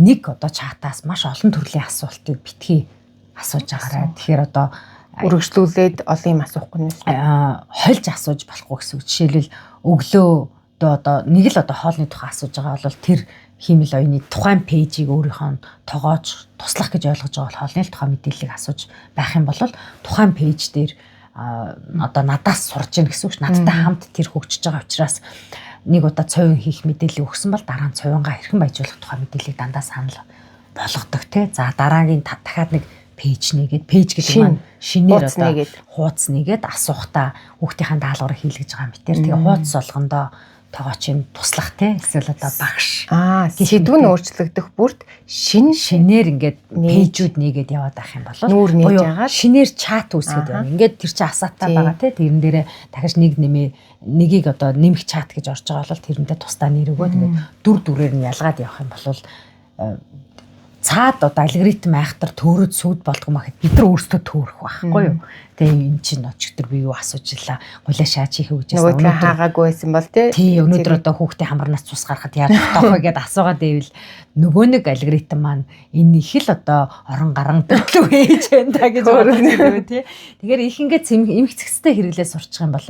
нэг одоо чатаас маш олон төрлийн асуултыг битгий асууж байгаарай. Тэгэхээр одоо үргэлжлүүлээд олон юм асуухгүй нь хольж асууж болохгүй гэсэн үг. Жишээлбэл өглөө одоо нэг л одоо хоолны тухай асууж байгаа бол тэр химэл оюуны тухайн пэйжийг өөрийнхөө тогоож туслах гэж ойлгож байгаа бол хоолны тухай мэдээллийг асууж байх юм бол тухайн пэйж дээр одоо надаас сурж ийн гэсэн үг. Надтай хамт тэр хөгжиж байгаа учраас нэг удаа цовин хийх мэдээлэл өгсөн бол дараа нь цовингаа хэрхэн баяжуулах тухай мэдээллийг дандаа санал болгодог те. За дараагийн дахиад нэг пэйж нэгээд пэйж гэдэг маань шинээр одоо хуудас нэгээд асуухтаа хүүхдийнхээ даалгаврыг хийлгэж байгаа юм битэр. Тэгээ хуудас болгондоо тоогоочийн туслах те эсвэл одоо багш сэдв нь өөрчлөгдөх бүрт шинээр ингээд пэйжүүд нээгээд яваад байх юм бол нүүр нээж байгаа шинээр чат үүсгээд байна. Ингээд тэр чинь асаатаа байгаа те тэрэн дээрээ дахиж нэгийг одоо нэмэх чат гэж орж байгаа бол тэрнтэй тусдаа нэр өгөө тэгээд дүрээр нь ялгаад явах юм бол цаад одоо алгоритм айхтар төөрөд сүд болдгоо махад бид нар өөрсдөө төөрөх байхгүй юу. Тэгээ энэ чинь өчигдөр би юу асууж илаа. Гулаа шаач хийх үгжээс өнөөдөр хаагаагүй байсан бол тий өнөөдөр одоо хүүхдээ хамарнаас цус гарахад яаж таах вэ гэд асуугаад байвал нөгөө нэг алгоритм маань энэ их л одоо орон гарan төрлөө ээж байна да гэж боддог тий. Тэгэхээр их ингээд эмх цэгцтэй хэрэглээ сурчих юм бол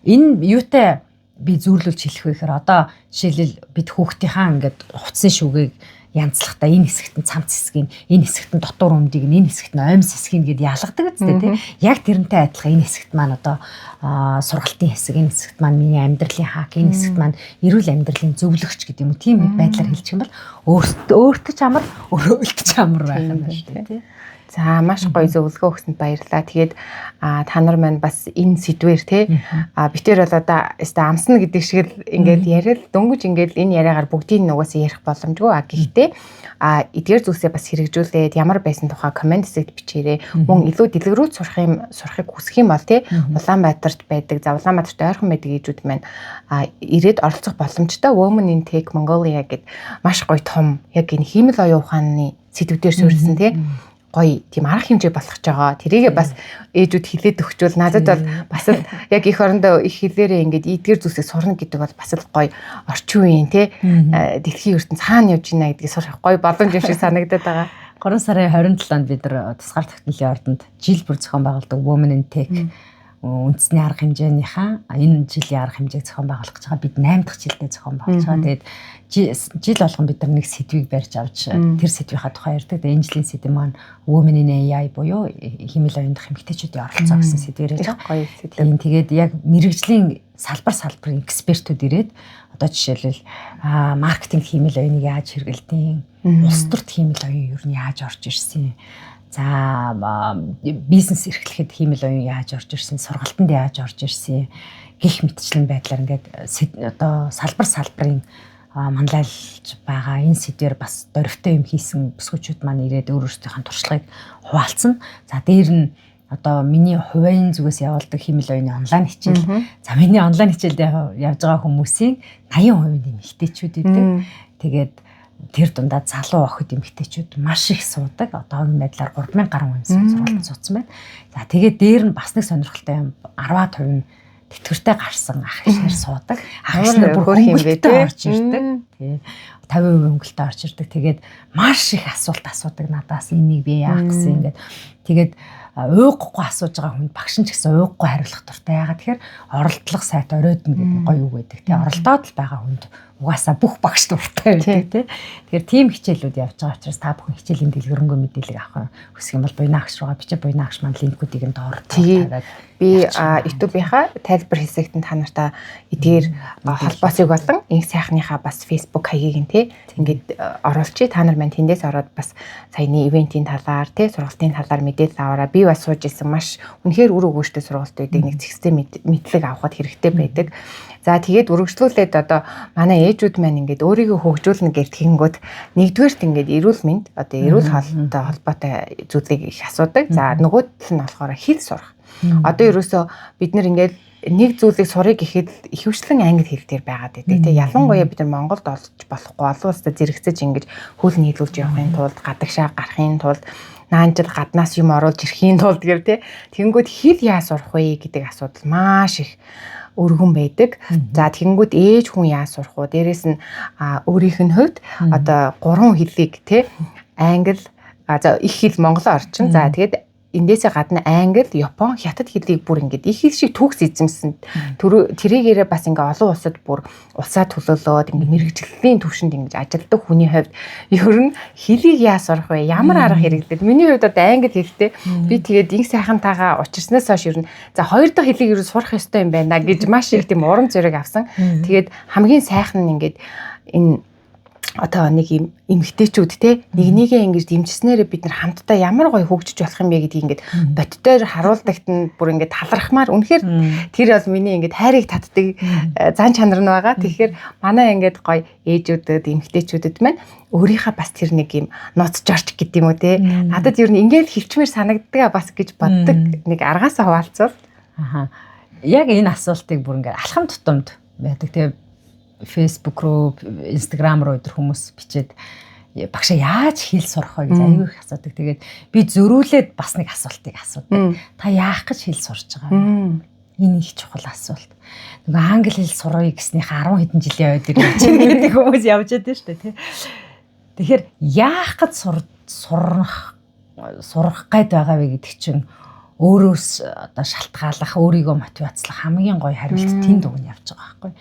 энэ юутай би зүүрлүүлж хэлэх вэ гэхээр одоо жишээлбэл бид хүүхдийнхаа ингээд хувцсын шүгээг янзлахтаа энэ хэсэгт нь цамц хэсгийг, энэ хэсэгт нь дотор өмдийг, энэ хэсэгт нь оймс хэсгийг гээд ялгадаг үстэй тий. Яг тэрнтэй адилхан энэ хэсэгт маань одоо сургалтын хэсэг, энэ хэсэгт маань миний амьдралын хаак, энэ хэсэгт маань эрүүл амьдралын зөвлөгч гэдэг юм уу тийм байдлаар хэлчих юм бол өөртөө ч амар, өрөөлт ч амар байх юм байна тий. За маш гоё зөвлөгөө өгсөнд баярлалаа. Тэгээд та нар маань бас энэ сэдвэр те битээр бол одоо амсна гэдэг шиг л ингээд ярил дөнгөж ингээд энэ яриагаар бүгдийг нугасаа ярих боломжгүй. Гэхдээ эдгээр зүйлсээ бас хэрэгжүүлээд ямар байсан тухай комент хэсэгт бичээрэй. Мөн илүү дэлгэрүүлж сурахыг хүсэх юм бол те Улаанбаатарт байдаг, за Улаанбаатарт ойрхон байдаг ээжүүд маань ирээд оролцох боломжтой Women in Tech Mongolia гэдэг маш гоё том яг энэ хиймэл оюун ухааны сэдвээр суурилсан те гоё тийм арга хэмжээ болгож байгаа. Тэрийгээ бас ээжүүд хилээд өгчвөл надад бол бас л яг их орондоо их хэлээрээ ингээд эдгээр зүйлсийг сурна гэдэг бол бас л гоё орчин үеийн те дэлхийн ертөнц хаана явж байна гэдгийг сурах гоё боломж юм шиг санагдаад байгаа. 3 сарын 27-нд бид нар тусгаар тогтнолын ордонд жил бүр зохион байгуулдаг Women in Tech үндэсний арга хэмжээнийхээ энэ жилийн арга хэмжээг зохион байгуулах гэж байгаа. Бид 8 дахь жилдээ зохион байгуулж байгаа. Тэгээд жил болгон бид нар нэг сэдвийг барьж авч тэр сэдвийнхаа тухай ярьдаг. Тэгээд энэ жилийн сэдв маань Women in AI буюу хэмэл оюундах эмэгтэйчүүдийн оролцоо гэсэн сэдвээр байгаа. Тэгээд яг мэрэгжлийн салбарын экспертүүд ирээд одоо жишээлбэл маркетинг хэмэл оюуныг яаж хэрэглэдэг, улс төрт хэмэл оюун юу нь яаж орж ирсэн, за бизнес эрхлэхэд хэмэл оюун яаж орж ирсэн, сургалтанд яаж орж ирсэн гэх мэтчлэн байдлаар ингээд одоо салбарын манлайлж байгаа энэ сэдвэр бас дөрвтэй юм хийсэн бүсгүүчүүд маань ирээд өөрсдийнхээ туршлагыг хуваалцсан. За дээр нь одоо миний хувийн зүгээс явуулдаг хэмэл оюуны онлайн хичээл. За миний онлайн хичээлд явж байгаа хүмүүсийн 80% нь эмэгтэйчүүд идэг. Тэгээд тэр дундаа залуу охид эмэгтэйчүүд маш их суудаг. Одоогийн байдлаар 3000 гаруй хүн сургалтанд суудсан байна. За тэгээд дээр нь бас нэг сонирхолтой юм 10% нь тэтгэвртэй гарсан ах ихнэр суудаг. Ах ихнэр бүр хөнгөлөлтөд орж ирдэг. Тий. 50% хөнгөлөлтөд орж ирдэг. Тэгээд маш их асуулт асуудаг надаас энийг би яах гэсэн ингээд. Тэгээд ууггүй асууж байгаа хүнд багш нь ч гэсэн ууггүй хариулах дуртай. Яагаад тэгэхээр оролдлого сайт оройдно гэдэг гоё үг байдаг. Тий. Оролдоод л байгаа хүнд угаасаа бүх багш дуртай байдаг тий. Тэгэхээр тийм хичээлүүд явж байгаа учраас та бүхэн хичээлийн дэлгэрэнгүй мэдээлэл авах хүсэх юм бол буйна агш руугаа бичиж буйна агш маань линкүүдийг нь доор тавиад би YouTube-ийнхаа тайлбар хэсэгт та нартаа эдгээр холбоосыг болон инх сайхныхаа бас Facebook хаягийг нь тий ингээд оруулчих. Та нар маань тэндээс ороод бас саяны ивентийн талаар тий сургалтын талаар мэдээлэл аваараа би бас сууж исэн маш үнэхээр үр өгөөжтэй сургалтуудыг нэг зэгцтэй мэдлэг авахд хэрэгтэй байдаг. За тэгээд үргэлжлүүлээд одоо манай ээжүүд маань ингээд өөрийгөө хөгжүүлнэ гэртгэнгүүд нэгдүгээрт ингээд эрүүл мэнд одоо эрүүл хоолтой холбоотой зүйлийг их асуудаг. За нөгөө тал нь болохоор хэл сурах. Одоо ерөөсөө бид нар ингээд нэг зүйлийг сурах гэхэд ихэвчлэн англи хэл дээр байгаад байдаг. Тэгээ ялангуяа бид нар Монголд олж болохгүй олон улсад зэрэгцэж ингэж хөл нийлүүлж явахын тулд гадагшаа гарахын тулд наанчил гаднаас юм оруулж ирэхийн тулд гэв тэ. Тэнгүүд хэл яа сурах вэ гэдэг асуудал маш их өргөн байдаг. За тэгэнгүүт ээж хүн яа сурах вэ? Дээрээс нь өөрийнх нь хувьд одоо 3 хэлийг те англи за их хэл монголоор орчин. За тэгээд эндээсээ гадна англи, япон, хятад хэлийг бүр ингээд их хэл шиг төгс эзэмсэн. Тэрийгээрээ бас ингээ олон улсад бүр улсаа төлөөлөөд ингээ мэрэгжлийн төвшөнд ингэж ажилладаг хүний хувьд ер нь хэлийг яа сурах вэ? Ямар арга хэрэглээд? Миний хувьд одоо англи хэлтэй. Би тэгээд инх сайхантайгаа учирснаас хойш ер нь за 2 дахь хэлийг ер нь сурах ёстой юм байна гэж маш их тийм урам зориг авсан. Тэгээд хамгийн сайхан нь ингээд энэ одоо нэг юм эмгтээчүүд те нэгээ ингэж дэмжснээрээ бид нар хамтдаа ямар гоё хөгжиж болох юм бэ гэдгийг ингээд боддоор харуулдагт нь бүр ингээд талархмаар үнэхээр тэр бол миний ингээд хайрыг татдаг зан чанар нь байгаа. Тэгэхээр манай ингээд гоё ээжүүдэд эмгтээчүүдэд маань өөрийнхөө бас тэр нэг юм ноц жорч гэдэг юм уу те надад ер нь ингээд хөвчмөр санагддаг бас гэж боддог нэг аргаасаа хуваалцвал яг энэ асуултыг бүр ингээд алхам тутамд байдаг те Facebook руу, Instagram руу өдр хүмүүс бичээд багшаа яаж хэл сурах вэ гэж аюу их асуудаг. Тэгээд би зөрүүлээд бас нэг асуултыг асуудаг. Та яах гэж хэл сурч байгаа вэ? Энэ их чухал асуулт. Нөгөө англи хэл сурах гэснийхээ 10 хэдэн жилийн ойд ирэх хүмүүс явж байдаг шүү дээ, тий. Тэгэхээр яах гэж сурах гээд байгаа вэ гэдэг чинь өөрөөс одоо шалтгааллах, өөрийгөө мотивацлах хамгийн гоё хариулт тэнд өгнө явж байгаа байхгүй.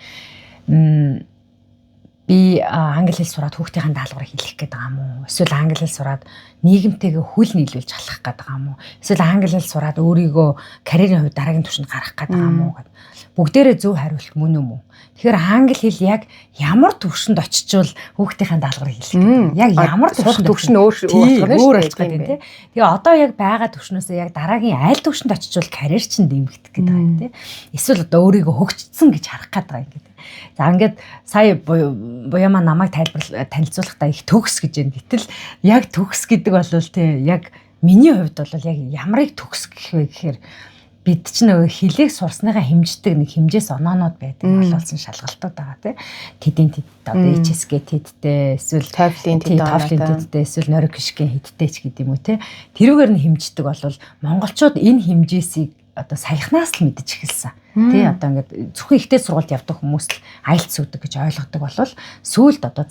Би англи хэл сураад хүүхдийн даалгаврыг хэлэх гээд байгаа юм уу? Эсвэл англи хэл сураад нийгэмтэйгээ хөл нийлүүлж халах гээд байгаа юм уу? Эсвэл англи хэл сураад өөрийгөө карьерийн хувьд дараагийн түвшинд гаргах гээд байгаа юм уу гэд. Бүгдээрээ зөв хариулт мөн юм уу? Тэгэхээр англи хэл яг ямар түвшинд очичвол хүүхдийн даалгаврыг хэлэх гэдэг. Яг ямар түвшин өөр болчиход байна тий. Тэгээ одоо яг байгаа түвшнөөсөө яг дараагийн айл түвшинд очичвол карьер чинь дэмэгдэх гээд байгаа юм тий. Эсвэл одоо өөрийгөө хөгжсөн гэж харах гээд байгаа юм. За ингээд сая буяамаа намайг танилцуулахдаа их төгс гэж байна. Гэтэл яг төгс гэдэг бол тий яг миний хувьд бол яг ямарыг төгс гэх вэ гэхээр бид ч нөгөө хэлийг сурсныхаа хэмждэг нэг хэмжээс оноонууд байдаг бололсон шалгалтууд байгаа тий. Тэдийн одоо HSK тэдтэй эсвэл TOEFL-ийн тэдтэй эсвэл Neurofishing хэдтэй ч гэдэг юм уу тий. Тэрүүгээр нь хэмждэг бол монголчууд энэ хэмжээсийг одоо саяхнаас л мэдэж эхэлсэн. Тий одоо ингээд зөвхөн ихтэй сургуульд явдаг хүмүүс л айлц өгдөг гэж ойлгодог болвол сүүлд одоо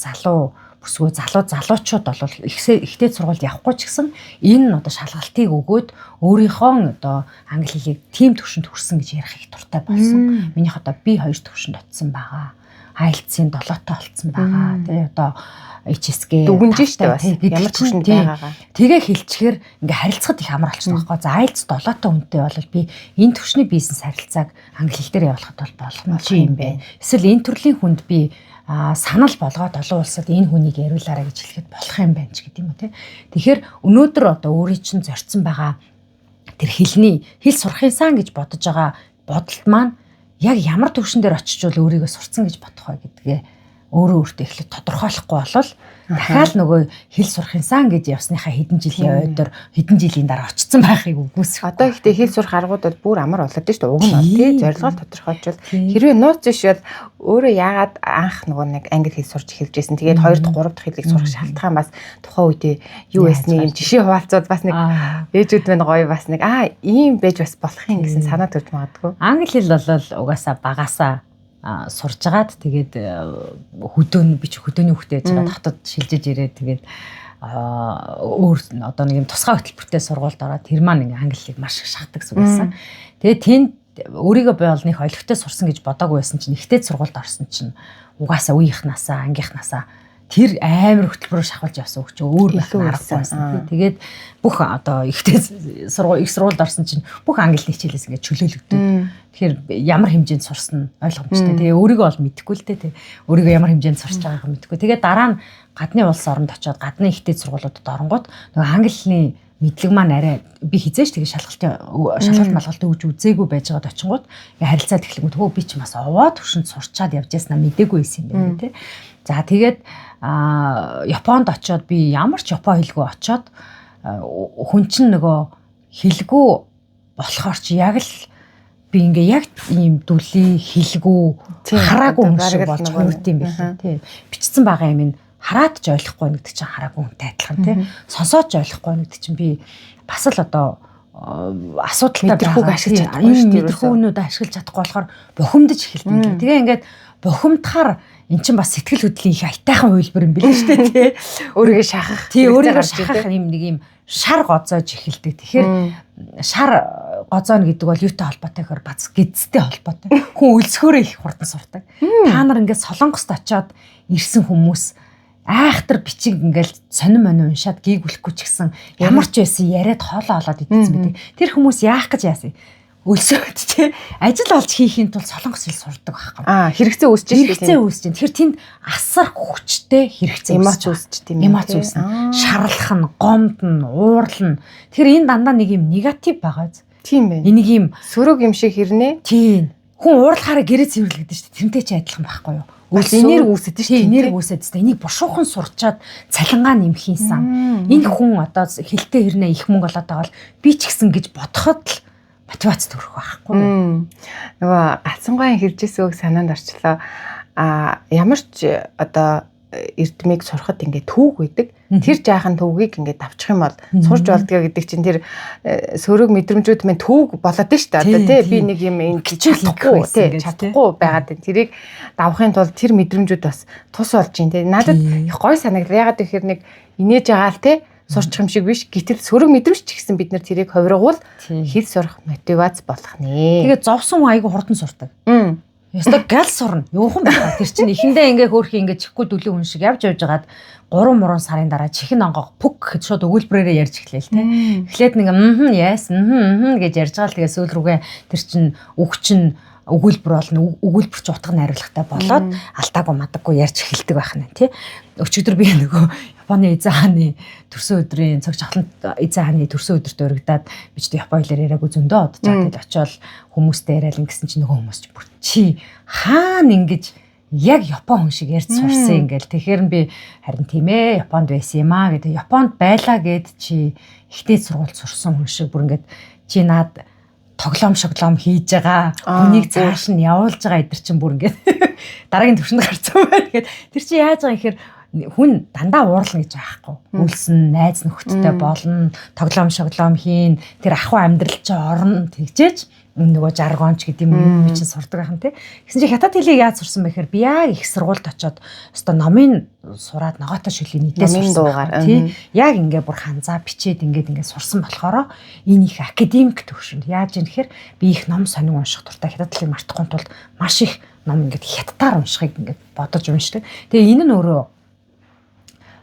залуучууд бол ихтэй сургуульд явахгүй ч гэсэн энэ одоо шалгалтыг өгөөд өөрийнхөө одоо англи хэлийг тийм төвшөнд хүрсэн гэж ярих их дуртай болсон. Минийх одоо би 2 төвшөнд очсон байгаа. IELTS-ийн 7-той олцсон байгаа. Тий одоо HSK дүгнэж штэ бас ямар төвшөнд байгаагаа. Тэгээ хэлчихээр ингээ харилцахад их амар болчихсон байхгүй. За IELTS 7-той хүнтэй бол би энэ төвшний бизнес харилцааг англи хэл дээр явуулахад бол боломжтой юм байна. Эсвэл энэ төрлийн хүнд би санал болгоод олон улсад энэ хүнийг яриулаарай гэж хэлэхэд болох юм байна ч гэдэг юм уу тий. Тэгэхээр өнөөдөр одоо өөрийн чинь зорьсон байгаа тэр хэл сурахын сан гэж бодож байгаа бодолт маань яг ямар төвшин дээр очиж бол өөрийгөө сурцсан гэж бодох вэ гэдгээ өөрөө өөртөө эхлээд тодорхойлохгүй болвол дахиад нөгөө хэл сурахын сан гэж явсныхаа хэдэн жилийн ойдор хэдэн жилийн дараа очсон байхыг үгүйсэх. Одоо ихтэй хэл сурах аргуудад бүр амар болоод шүү дээ. Уг нь тий зорилгоор тодорхойлчвал хэрвээ нууц биш бол өөрөө яагаад анх нөгөө нэг англи хэл сурч эхэлж байсан. Тэгээд 2 дахь 3 дахь хэлийг сурах шалтгаан бас тухайн үедээ юу байсан юм жишээ хуваалцууд бас нэг ээжүүд мань гоё бас нэг ийм байж бас болох юм гэсэн санаа төрж магадгүй. Англи хэл бол угаасаа багасаа сурж агаад тэгээд хөдөөний хөхтэй яж татад шилжиж ирээд тэгээд өөр одоо нэг юм тусгай хөтөлбөртэй сургуульд ороод тэр маань ингээ англи хэлийг маш их шахдаг зүг байсан. Тэгээд тэнд өөрийгөө би олныг ойлгохтой сурсан гэж бодоагүй байсан чинь ихтэй сургуульд орсон чинь угаасаа үеийнхнаасаа ангийнхнаасаа тэр амар хөтөлбөрөөр шахуулж явсан хөгч өөр байх аргагүй байсан. Тэгээд бүх одоо ихтэй сургуульд орсон чинь бүх англи хичээлээс ингээ чөлөөлөгдөв. Тэгэхээр ямар хэмжээнд сурсан нь ойлгомжтой. Тэгээ өөрийгөө бол мэдэхгүй л дээ. Өөрийгөө ямар хэмжээнд сурч байгааг мэдэхгүй. Тэгээ дараа нь гадны улс оронд очиод гадны ихтэй сургуулиудад оронгууд нөгөө англи хэлний мэдлэг маань арай би хизээш тэгээ шалгалт малгалт өгж үзээгүй байж байгаад очингууд харилцаад эхлэнгүүт хөө би ч бас овоо төвшөнд сурчаад явж яснаа мэдээгүй байсан юм байна тий. За тэгээд Японд очиод би ямар ч япон хэлгүй очиод хүн чинь нөгөө хэлгүй болохоор чи яг л би ингээ яг ийм дүлий хэлгүй хараагүй юм шиг болж хөрд юм байна тий. Бичсэн байгаа юм хараад ч ойлгохгүй гэдэг чинь хараагүй хүнтэй адилхан тий. Сонсоод ч ойлгохгүй гэдэг чинь би бас л одоо асуудалтай мэдрэхүүг ашиглаж чадахгүй шүү дээ. Мэдрэхүүнүүд ашиглаж чадахгүй болохоор бухимдаж эхэлдэг. Тэгээ ингээд бухимдахаар эн чинь бас сэтгэл хөдлөлийн их айтайхан хувилбар юм билээ шүү дээ тий. Өөрийгөө шахах. Тий өөрийгөө шахах юм нэг юм шар гоцоож эхэлдэг. Тэгэхээр шар гоцооно гэдэг бол юутай холбоотой гэхээр бац гидстэй холбоотой. Хүн өлсгөөрөө их хурдан сурдаг. Та нар ингээд Солонгост очиод ирсэн хүмүүс айхтар бичиг ингээл сонин монь уншаад гийгүүлэхгүй ч гэсэн ямар ч байсан яриад хоолоо олоод идсэн мэдэг. Тэр хүмүүс яах гэж яасан? өлсөд тий ажил олж хийхийн тулд солонгос хэл сурдаг байхгүй. Хэрэгцээ үүсэж шүү дээ. Хэрэгцээ үүсэж байна. Тэгэхээр тэнд асар хүчтэй хэрэгцээ эмоц үүсэж тийм эмоц үүснэ. Шарлах нь, гомд нь, уурлна. Тэгэхээр энэ дандаа нэг юм негатив байгаа. Тийм байна. Энийг юм сөрөг юм шиг хэрнээ. Тийм. Хүн уурлахаараа гэрээ цэвэрлэгдэж шүү дээ. Тэрнтэй ч адилхан байхгүй юу? Энерги үүсэж шүү дээ. Энерги үүсэж дээ. Энийг бушуухан сурчаад цалингаа нэмхийн сан. Энэ хүн одоо хилтэй хэрнээ их мөнгө олоод байгаа бол би ч гэсэн гэж бодоход л мотивац төрөх байхгүй юу? Нөгөө галцангойн хэржсэн үг санаанд орчлоо. Ямар ч одоо эрдмийг сурахад ингээд түүх үйдэг. Тэр жаахан төвгийг ингээд авчих юм бол сурж болдгоо гэдэг чинь тэр сөрөг мэдрэмжүүд мэн түүх болоод шүү дээ. Одоо тий би нэг юм ингэ чадахгүй байгаад тэрийг давахын тулд тэр мэдрэмжүүд бас тус болж юм тий. Надад их гой санагдлаа. Ягаад гэхээр нэг инээж байгаа л тий сурчих юм шиг биш. Гэтэл сөрөг мэдрэмж ч гэсэн бид нэр тэрийг хувиргуул хэл сурах мотивац болох нэ. Тэгээ зовсон хүн айгу хурдан сурдаг. Ястаа гал сурна. Юухан байна. Тэр чинь эхэндээ ингээ хөөрхи ингээ чихгүй дүлийн хүн шиг явж явжгаад 3 сарын дараа чихэн онгоо пүк гэж шууд өгүүлбэрээрээ ярьж эхлэв л те. Эхлээд нэг яас гэж ярьж байгаа л тэгээ сүүл рүүгээ тэр чинь үг чинь өгүүлбэр болно. Өгүүлбэр ч утга найруулгатай болоод алдаагүй мадаггүй ярьж эхэлдэг байх нь тий. Өчигдөр би нөгөө Японы эзэн хааны төрсөн өдрийн цаг жахлан эзэн хааны төрсөн өдөрт өргөдөөд би ч Японоор яриаггүй зөндөө одож байгаа. Тэгэл очиод хүмүүстэй яриад ингэсэн чинь нөгөө хүмүүс чи хаана ингэж яг Япон хүн шиг ярьж сурсан ингээл. Тэгэхээр би харин тийм ээ Японд байсан юм аа гэдэг. Японд байлаа гэд чи ихтэй сургууль сурсан хүн шиг бүр ингээд чи наад тоглоом шоглоом хийж байгаа хүнийг цааш нь явуулж байгаа эдэр чинь бүр ингээд дараагийн төвшөнд гарцсан байна гэхэд тэр чинь яаж байгаа гэхээр хүн дандаа уурлна гэж байхгүй. Үлсэн найз нөхөдтэй болно, тоглоом шоглоом хийн, тэр ахуй амьдрал чи орно тэгжээч нөгөө жаргонч гэдэг юм би чинь сурдаг ахын тий. Гэсэн чи хятад хэлийг яаж сурсан бэ гэхээр би яг их сургуульд очиод өстой номын сураад ногоотой шүлийн нийтээ сурсан тий. Яг ингээ бүр ханзаа бичээд ингээ сурсан болохоор энэ их академик төвшөнд яаж юм гэхээр би их ном сонин унших дуртай хятад хэлийг мартахгүй тулд маш их ном ингээ хятадаар уншихыг ингээ бодож уншдаг. Тэгээ энэ нь өөрөө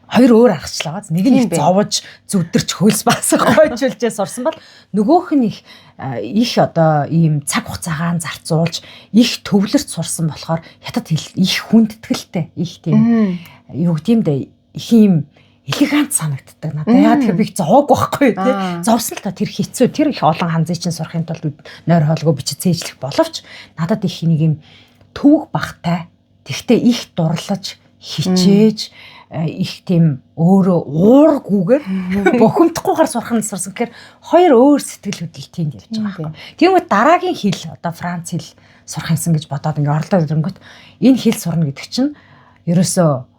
хоёр өөр аргачлаа. Нэг нь зовж, зүдэрч хөлс баасах гойжулжээ сурсан бол нөгөөх нь их одоо ийм цаг хугацаагаа зарцуулж их төвлөрч сурсан болохоор хятад хэл их хүндэтгэлтэй, их тийм юу гэдэм дэ их ийм элегант санагддаг надад. Яагаад тэгэхээр би их зовоогүй байхгүй тий. Зовсон л та тэр хэцүү, тэр их олон ханзыг чинь сурахын тулд нойр хоолойгоо бичиж цээжлэх боловч надад их нэг ийм төвөг багтай, тэгтээ их дурлаж, хичээж их тийм өөрөө уургүйгээр бохимдохгүйгээр сурах нь сурсан гэхээр хоёр өөр сэтгэл хөдлөл тийнд явж байгаа байхгүй. Тэгвэл дараагийн хэл одоо Франц хэл сурах юмсан гэж бодоод ингээ орлоо ирэнгүүт энэ хэл сурна гэдэг чинь ерөөсөө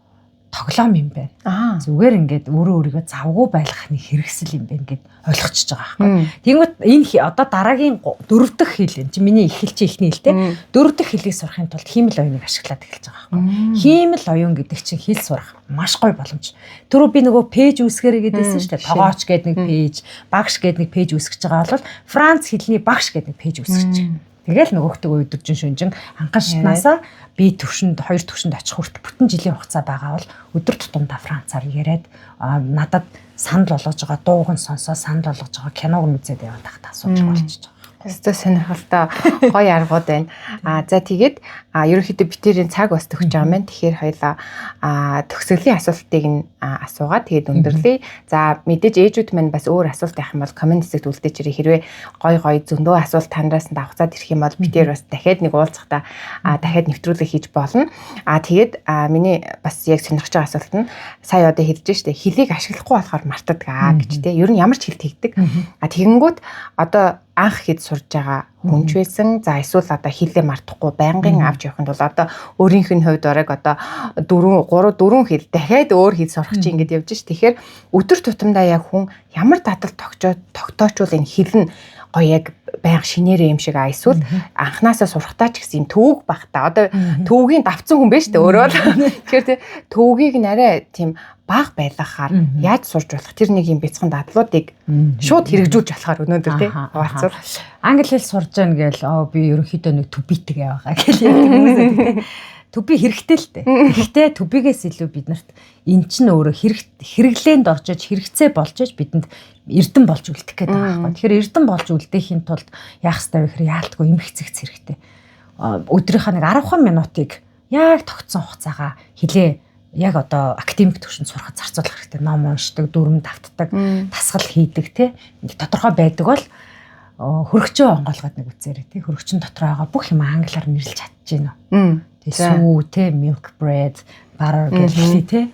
тоглоом юм байна. Зүгээр ингээд өөрөө өөрийгөө завгүй байлгахны хэрэгсэл юм байна гэд ойлгочихж байгаа байхгүй. Тэгвэл энэ одоо дараагийн 4 дахь хэл энэ чинь миний их хэл чи ихний хэлтэй 4 дахь хэлийг сурахын тулд хиймэл оюуныг ашиглаад эхэлж байгаа байхгүй. Хиймэл оюун гэдэг чинь хэл сурах маш гоё боломж. Түрүү би нөгөө пэйж үүсгэрэй гэдээсэн шүү дээ. Тогооч гэдэг нэг пэйж, багш гэдэг нэг пэйж үүсгэж байгаа бол Франц хэлний багш гэдэг нэг пэйж үүсгэж байгаа. Тэгэл нөгөөхдөө өдөржин шүнжин анхан шатнаасаа би төвшөнд 2 төвшөнд очих хүртэл бүтэн жилийн хугацаа байгаа бол өдөр тутамдаа Францаар яриад надад санал болгож байгаа дууг нь сонсоо санал болгож байгаа киног нь үзээд яваад тахтаа асууж болчихж байгаа. Өстой сонирхолтой гоё аргууд байна. За тэгээд ерөнхийдөө битэрийн цаг бас төгсөж байгаа юм. Тэгэхээр хоёлаа төгсгөлийн асуултыг нь асуугаад тэгээд өндөрлөе. За мэдээж ээжүүд маань бас өөр асуулт байх юм бол комент хэсэгт үлдээчээрэй. Хэрвээ гоё зөндөө асуулт танараас нь давхцаад ирэх юм бол битэр бас дахиад нэг уулзахдаа дахиад нэвтрүүлэг хийж болно. Тэгээд миний бас яг сонирхож байгаа асуулт нь сая одоо хэлж штэ хэлийг ашиглахгүй болохоор мартдаг гэж те. Ер нь ямар ч хэлт хийдэг. Тэгэнгүүт одоо анх хэд сурж байгаа хүнч байсан. За эсвэл одоо хэлээ мартахгүй байнгын авч явахын тулд одоо өөрийнх нь хувьд орог одоо 4 хэл дахиад өөр хэл сурах чинь ингэж явж ш. Тэгэхээр өдөр тутамдаа яг хүн ямар дадал тогтоочвол энэ хэл нь гоё яг байнга шинээрээ юм шиг эсвэл анханасаа сурахтаа ч гэсэн юм төвөг багтаа. Одоо төвөгийн давцсан хүн байж тээ өөрөө л. Тэгэхээр төвөгийг нарай тийм баг байлгахаар яаж сурж болох тэр нэг юм бяцхан дадлуудыг шууд хэрэгжүүлж болохоор өнөөдөр тий хуваалцвал англи хэл сурж байгаа гэл би ерөнхийдөө нэг to beat байгаа гэл ярьдаг хүмүүс тий. to be хэрэгтэй л дээ. Гэхдээ to be-гээс илүү биднэрт эн чинь өөрөө хэрэглээнд оржиж хэрэгцээ болж бидэнд эрдэн болж үлдэх гээд байгаа байхгүй. Тэгэхээр эрдэн болж үлдээхийн тулд яах ёстой вэ гэхээр яалтгүй эмхцэгц хэрэгтэй. Өдрийнхөө нэг 10 минутыг яг тогтсон хугацаагаа хилээ яг одоо академик төвшөнд сурахад зарцуулах хэрэгтэй. Ном уншдаг, дүрм давтдаг, тасгал хийдэг тий. Тодорхой байдаг бол хөргөчөө онгоолгоод нэг үзээрэй тий. Хөргөчн дотор байгаа бүх юм англиар нэрлэж чадчихэв нөө. Тий сүү тий milk bread бараар гэлээ тий.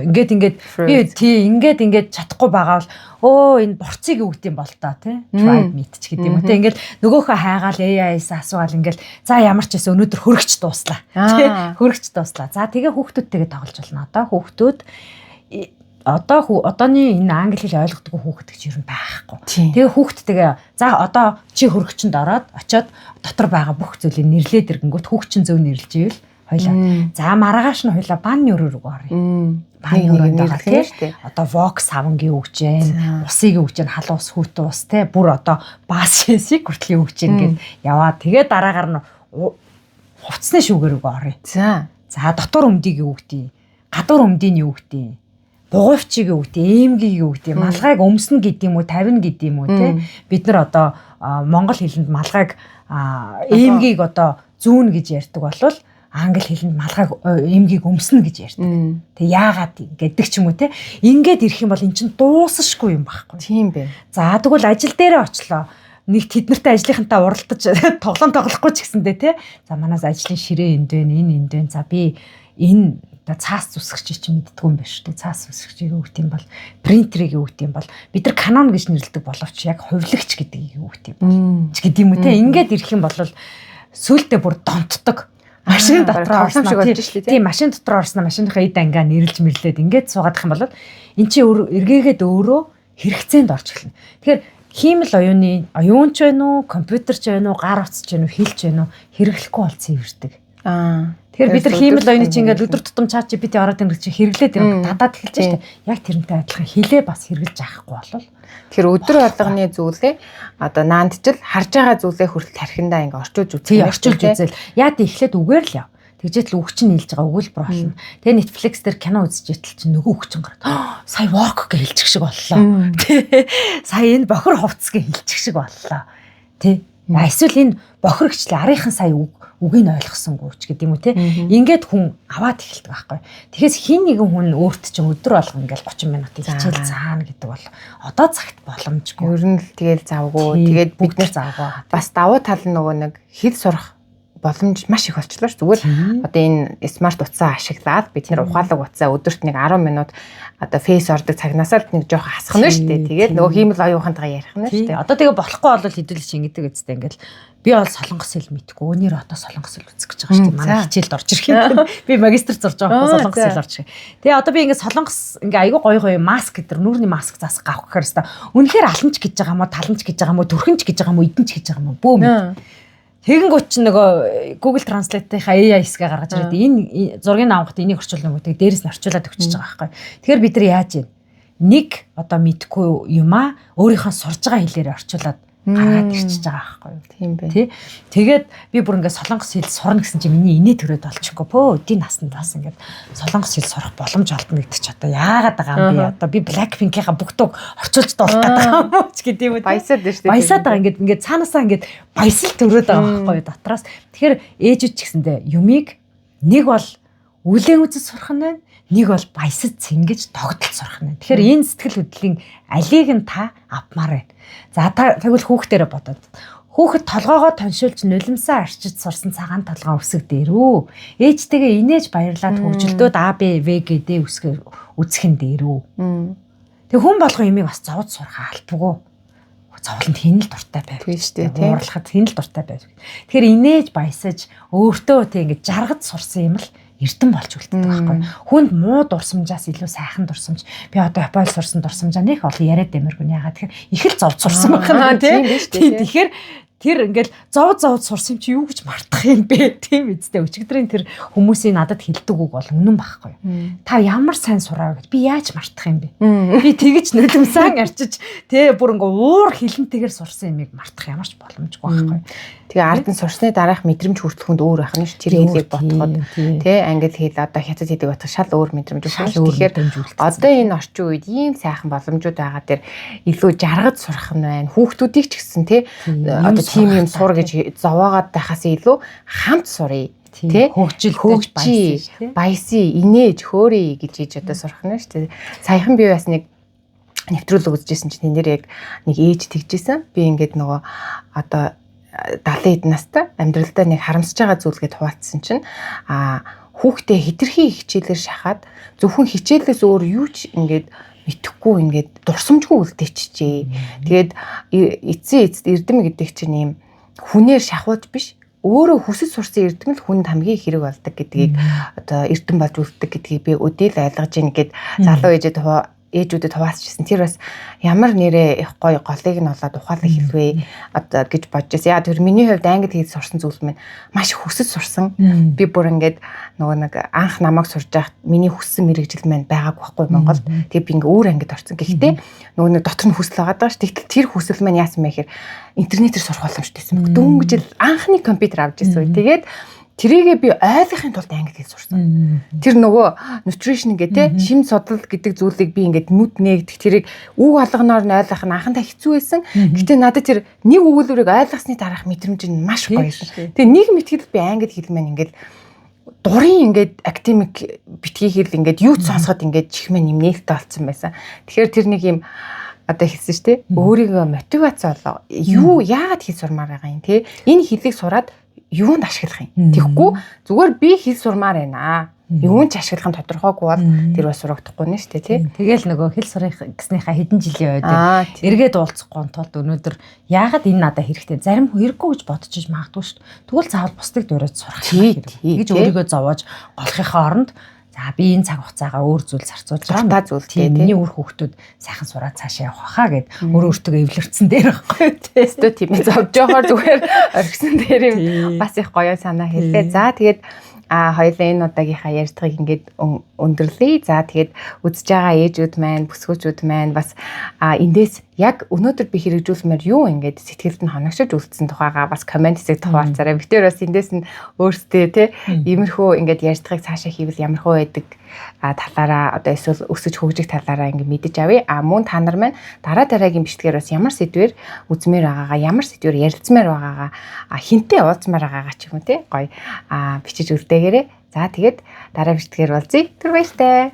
Ингээд би тий ингээд чадахгүй байгаа бол энэ борцыг өгд юм бол та тий. Dried meat ч гэдэг юм уу тий. Ингээд нөгөөхөө хайгаал AI-с асуугаал ингээд за ямар ч байсан өнөөдөр хөргөч дууслаа тий. Хөргөч дууслаа. За тэгээ хүүхдүүдтэйгээ тоглож болно. Одоо хүүхдүүд одооний энэ англи хэл ойлгодог хүүхэд гэж юу байхгүй. Тэгээ хүүхдтэйгээ за одоо чи хөргөчөнд ороод очиод дотор байгаа бүх зүйлийг нэрлээд ирэнгүүт хүүхчин зөв нэрлж ивэл хоёлаа. За маргааш нь хоёлаа бан өрөөрөг орё. Бан өрөөнд байгаа тийм. Одоо вокс савнгийн өгч जैन, усыг өгч जैन, халуун ус, хүүтэн ус те бүр одоо баас шээсийг хүртэл өгч जैन гэд яваа. Тэгээ дараагаар нь хувцсны шүүгэр өгөө орё. За дотор өмдийг өгдөө. Гадуур өмдийг өгдөө. Бугуйвчийг өгдөө, эмгийг өгдөө, малгайг өмснө гэдэг юм уу, тавина гэдэг юм уу те. Бид нар одоо монгол хэлэнд малгайг эмгийг одоо зүүн гэж ярьдаг болвол англи хэлэнд малгайг эмгийг өмснө гэж ярьдаг. Тэг яагаад ингэдэг ч юм уу те. Ингээд ирэх юм бол эн чинь дуусахгүй юм байхгүй. Тийм бэ. За тэгвэл ажил дээрээ очлоо. Нэг тэднэртэй ажлынхантаа уралдаж тоглоом тоглохгүй ч гэсэндээ те. За манаас ажлын ширээ энд байна, энэ энд байна. За би энэ цаас зүсгч чинь мэддгүй юм байна шүү дээ. Цаас зүсгчийг өгт юм бол принтерийг өгт юм бол бид нар Canon гэж нэрлэдэг боловч яг хувилагч гэдгийг өгт юм бол ч гэдэг юм уу те. Ингээд ирэх юм бол сүултээ бүр донтдог. Машин дотор орсон шиг болж шүү дээ. Тийм машин дотор орсноо машиныхаа эд ангаа нэрлж мэрлээд ингээд суугаадах юм бол эн чинь эргээгээд өөрөө хэрэгцээнд орж эхэлнэ. Тэгэхээр хиймэл оюунч байна уу, компьютер ч байна уу, гар утас ч байна уу, хэл ч байна уу хэрэглэхгүй болцсон ирдэг. Тэгэхээр бид нар хиймэл оюуны чинь ингээд өдөр тутам чат GPT ороод ирэх чинь хэрэглээд юм дадаад эхэлж шүү дээ. Яг тэрнтэй адилхан хилээ бас хэрэглэж авахгүй болвол тэр өдөр болгоны зүйлээ одоо наандчил харж байгаа зүйлээ хүртэл тархиндаа ингээ орчуулж үзэх. Тийм орчуулж үзэл. Яа тий эхлээд үгээр л яв. Тэгжээтэл үг чинь нийлж байгаа өгүүлбэр болно. Тэгээ Netflix дээр кино үзчихэтэл чинь нөгөө үг чинь гараад сая walk гэж хэлчих шиг боллоо. Тэ. Сая энэ бохор хувцс гэж хэлчих шиг боллоо. Тэ. Эсвэл энэ бохирогчлээ арийнхын сая үгийг ойлгосонгүй ч гэдэг юм уу те. Ингээд хүн аваад эхэлдэг байхгүй. Тэгэхээс хин нэгэн хүн өөрт чинь өдөр болго ингээл 30 минутыг хичээл заана гэдэг бол одоо цагт боломжгүй. Ер нь л тэгэл завгүй. Тэгээд бүгдээр завгүй. Бас давуу тал нь нөгөө нэг хэл сурах боломж маш их болчлоо ш. Зүгээр одоо энэ смарт утсаа ашиглаад бид нэр ухаалаг утсаа өдөрт нэг 10 минут одоо фейс ордог цагнаасаа нэг жоох хасах нь шүү дээ. Тэгээд нөгөө хиймэл оюухантайгаа ярих нь шүү дээ. Одоо тэгээ болохгүй бол хэдүүлж ингэдэг үстэй ингээл би бол солонгос хэл мэдгүй. Өнөр одоо солонгос хэл үзэх гэж байгаа шүү дээ. Манай хичээлд орж ирэх юм. Би магистр зорж байгаа байхгүй солонгос хэл орж ирэх. Тэгээ одоо би ингээ солонгос ингээ айгүй гоё маск гэдэг нүүрний маск засах гавх гэхээр хэвээр үнэхээр аланч гэж байгаа мó, таланч гэж байгаа мó, төрхөнч гэж байгаа мó, эдэнч гэж байгаа мó бөө мэд. Тэгэнгүүт ч нөгөө Google Translate-ийнхаа AI хэсгээ гаргаж ирээд энэ зургийг авахд энийг орчуулна гэдэг дээрээс нь орчуулад өгчөж байгаа байхгүй. Тэгэхээр бид нар яаж вэ? Нэг одоо мэдхгүй юмаа өөрийнхөө сурж байгаа хэлээр орчуулад гаргаад ирчихэж байгаа байхгүй юу? Тийм бэ. Тий. Тэгээд би бүр ингээд солонгос хэл сурна гэсэн чинь миний инээ төрөөд олчихгүй бөө. Өдийн насанд бас ингээд солонгос хэл сурах боломж олдно гэдэг чи одоо яагаад байгаа юм бэ? Одоо би Blackpink-ийнхаа бүгдөө орчуулж дуулах гэдэг юм уу ч гэдэг юм уу? Баясаад дээ шүү дээ. Баясаад байгаа ингээд цаанаасаа ингээд баясал төрөөд байгаа байхгүй юу? Дотроос. Тэгэхээр ээжүүд ч гэсэндээ юмыг нэг бол үлэн үзэж сурах нь байна. Нэг бол баясаж цэнгэж тогтол сурах нь. Тэгэхээр энэ сэтгэл хөдлөлийн алийг нь та авмаар байна. За тэгвэл хүүхдээрээ бодоод. Хүүхэд толгоогоо тоншуулж нулимсаа арчиж сурсан цагаан толгоо өсөг дээрүү. Ээжтэйгээ инээж баярлаад хөгжилдөөд А Б В гэдэг үсгэн дээрүү. Тэг хүн болгоо юмыг бас зовж сурах албагүй. Зовлонд хин л дуртай байв. Тийм шүү дээ. Уурлахад хин л дуртай байв. Тэгэхээр инээж баясаж өөртөө тэг ингэж жаргаж сурсан юм л эрдэн болж үлддэг байхгүй. Хүнд муу дурсамжаас илүү сайхан дурсамж. Би одоо Японд сурсан дурсамжаа нэх олон яриад дэмэргүй яагаад тэгэхээр их л зовж сурсан байна тийм. Тэгэхээр тэр ингээл зовд сурсан юм чи юу гэж мартах юм бэ? Тийм үстэй. Өчигдрийн тэр хүмүүсийн надад хэлдэг үг бол үнэн байхгүй. Та ямар сайн сураа гэж би яаж мартах юм бэ? Би тэгэж нулимсан арчиж тэ бүр ингээ уур хилэнтэйгээр сурсан юмыг мартах ямар ч боломжгүй байхгүй. Тэгээ ард нь сурсны дараах мэдрэмж хүртэлхэнд өөр байх нь ш. Тэр хэлийг ботход тэ англи хэл одоо хятад хэлийг ботход шал өөр мэдрэмж өгсөн. Тэгэхээр одоо энэ орчин үед ийм сайхан боломжууд байгаа дээр илүү жаргаж сурах нь байна. Хүүхдүүдийг ч гэсэн тэ одоо тийм юм сур гэж зовоогоод байхаас илүү хамт сурыг тэ хөгжил баясаа инээж хөөрий гэж хийж одоо сурах нь ш. Саяхан би бас нэг нэвтрүүлэг үзчихсэн чинь нэр яг нэг ээж тэгжсэн. Би ингээд нөгөө одоо 70 эд настай амьдралдаа нэг харамсаж байгаа зүйлгээд хуваалцсан чинь хүүхдээ хитрхи хичээлээр шахаад зөвхөн хичээлээс өөр юу ч ингээд мэдхгүй ингээд дурсамжгүй үлдээчихжээ. Тэгээд эцсийн эцэд эрдэм гэдэг чинь ийм хүнээр шахууж биш өөрөө хүсэж сурсан эрдэм л хүнд хамгийн хэрэг болдог гэдгийг одоо эрдэм болж үлддэг гэдгийг би өдөө л ойлгож ийн гэд залуу ээжүүдэд хуваалцчихсан. Тэр бас ямар нэрээ их гоё голыг нь болоод ухаалаг хэлвэ одоо гэж бодож байсан. Яа тэр миний хувьд англи хэл сурсан зүйл минь маш хүсэж сурсан. Би бүр ингээд нөгөө нэг анх намайг сурж байхад миний хүссэн мэрэгжил маань байгаагүй байхгүй Монголд. Тэгээ би ингээ өөр ангид орсон. Гэхдээ нөгөө нэг дотор нь хүсэл байгаа даа ш. Тэгтэл тэр хүсэл маань яасан бэ гэхээр интернетээр сурах боломжтойсэн. Дөнгөж анхны компьютер авч ирсэн. Тэгээд тэрийгээ би ойлгохын тулд англи хэл сурсан. Тэр нөгөө nutrition гэдэг шим судлал гэдэг зүйлийг би ингээд нүд нээгдэх тэрийг үг алганаар нь ойлгох нь анхандаа хэцүү байсан. Гэтэ надад тэр нэг өгүүлбэрийг ойлгосны дараах мэдрэмж нь маш гоё байсан. Тэгээ нэг мэтгэл би англи хэл маань ингээд дурын ингээд академик битгий хэл ингээд юу ч сонсоход ингээд чихмэн юм нээлттэй болцсон байсан. Тэгэхээр тэр нэг юм одоо хэлсэн шүү дээ. Өөрийгөө мотивац болоо. Юу яагаад хэл сурмаар байгаа юм те? Энэ хэлийг сураад юунд ашиглах юм. Тэгэхгүй зүгээр би хэл сурмаар байна. Юунд ч ашиглах нь тодорхойгүй бол тэр бас сурагдахгүй нэ штэ тий. Тэгэл нөгөө хэл сурах гэснийхаа хэдэн жилийн үед эргээд уулзахгүй тулд өнөөдөр яагаад энэ надад хэрэгтэй зарим хэрэггүй гэж бодчих магадгүй штэ. Тэгвэл заавал бусдыг дуурайж сурах гэж өөрийгөө зовоож голохынхаа оронд за би энэ цаг хугацаагаа өөр зүйл зарцуулж байгаа зүйл тий. Миний үр хүүхдүүд сайхан сураад цаашаа явах хаа гэд өөртөө эвлэрсэн дээр байхгүй тий. Өстө тийм зовж явахаар зүгээр орхисон дээр юм бас их гоё санаа хэллээ. За тэгээд хоёулаа энэ удаагийнхаа ярилцлагыг ингээд өндөрлөе. За тэгээд үзэж байгаа ээжүүд маань, бүсгүүчүүд маань бас эндээс яг өнөөдөр би хэрэгжүүлмээр юу ингээд сэтгэлд нь хоногшиж үлдсэн тухайгаа бас комент хэсэг хуваалцаарай. Би тэр бас эндээс нь өөрсдөө тий иймэрхүү ингээд ярилцлагыг цаашаа хийвэл ямархуу байдаг талаараа одоо эсвэл өсөж хөгжих талаараа ингээд мэдэж авъя. Мөн та нар маань дараагийн бичлэгээр бас ямар сэдвэр үзмээр байгаагаа, ямар сэдвэр ярилцмаар байгаагаа, хинтээ уулзмаар байгаагаа ч юм уу тий гоё бичиж үлдээгээрэй. За тэгээд дараа бичлэгээр уулзъя. Түр баяртай.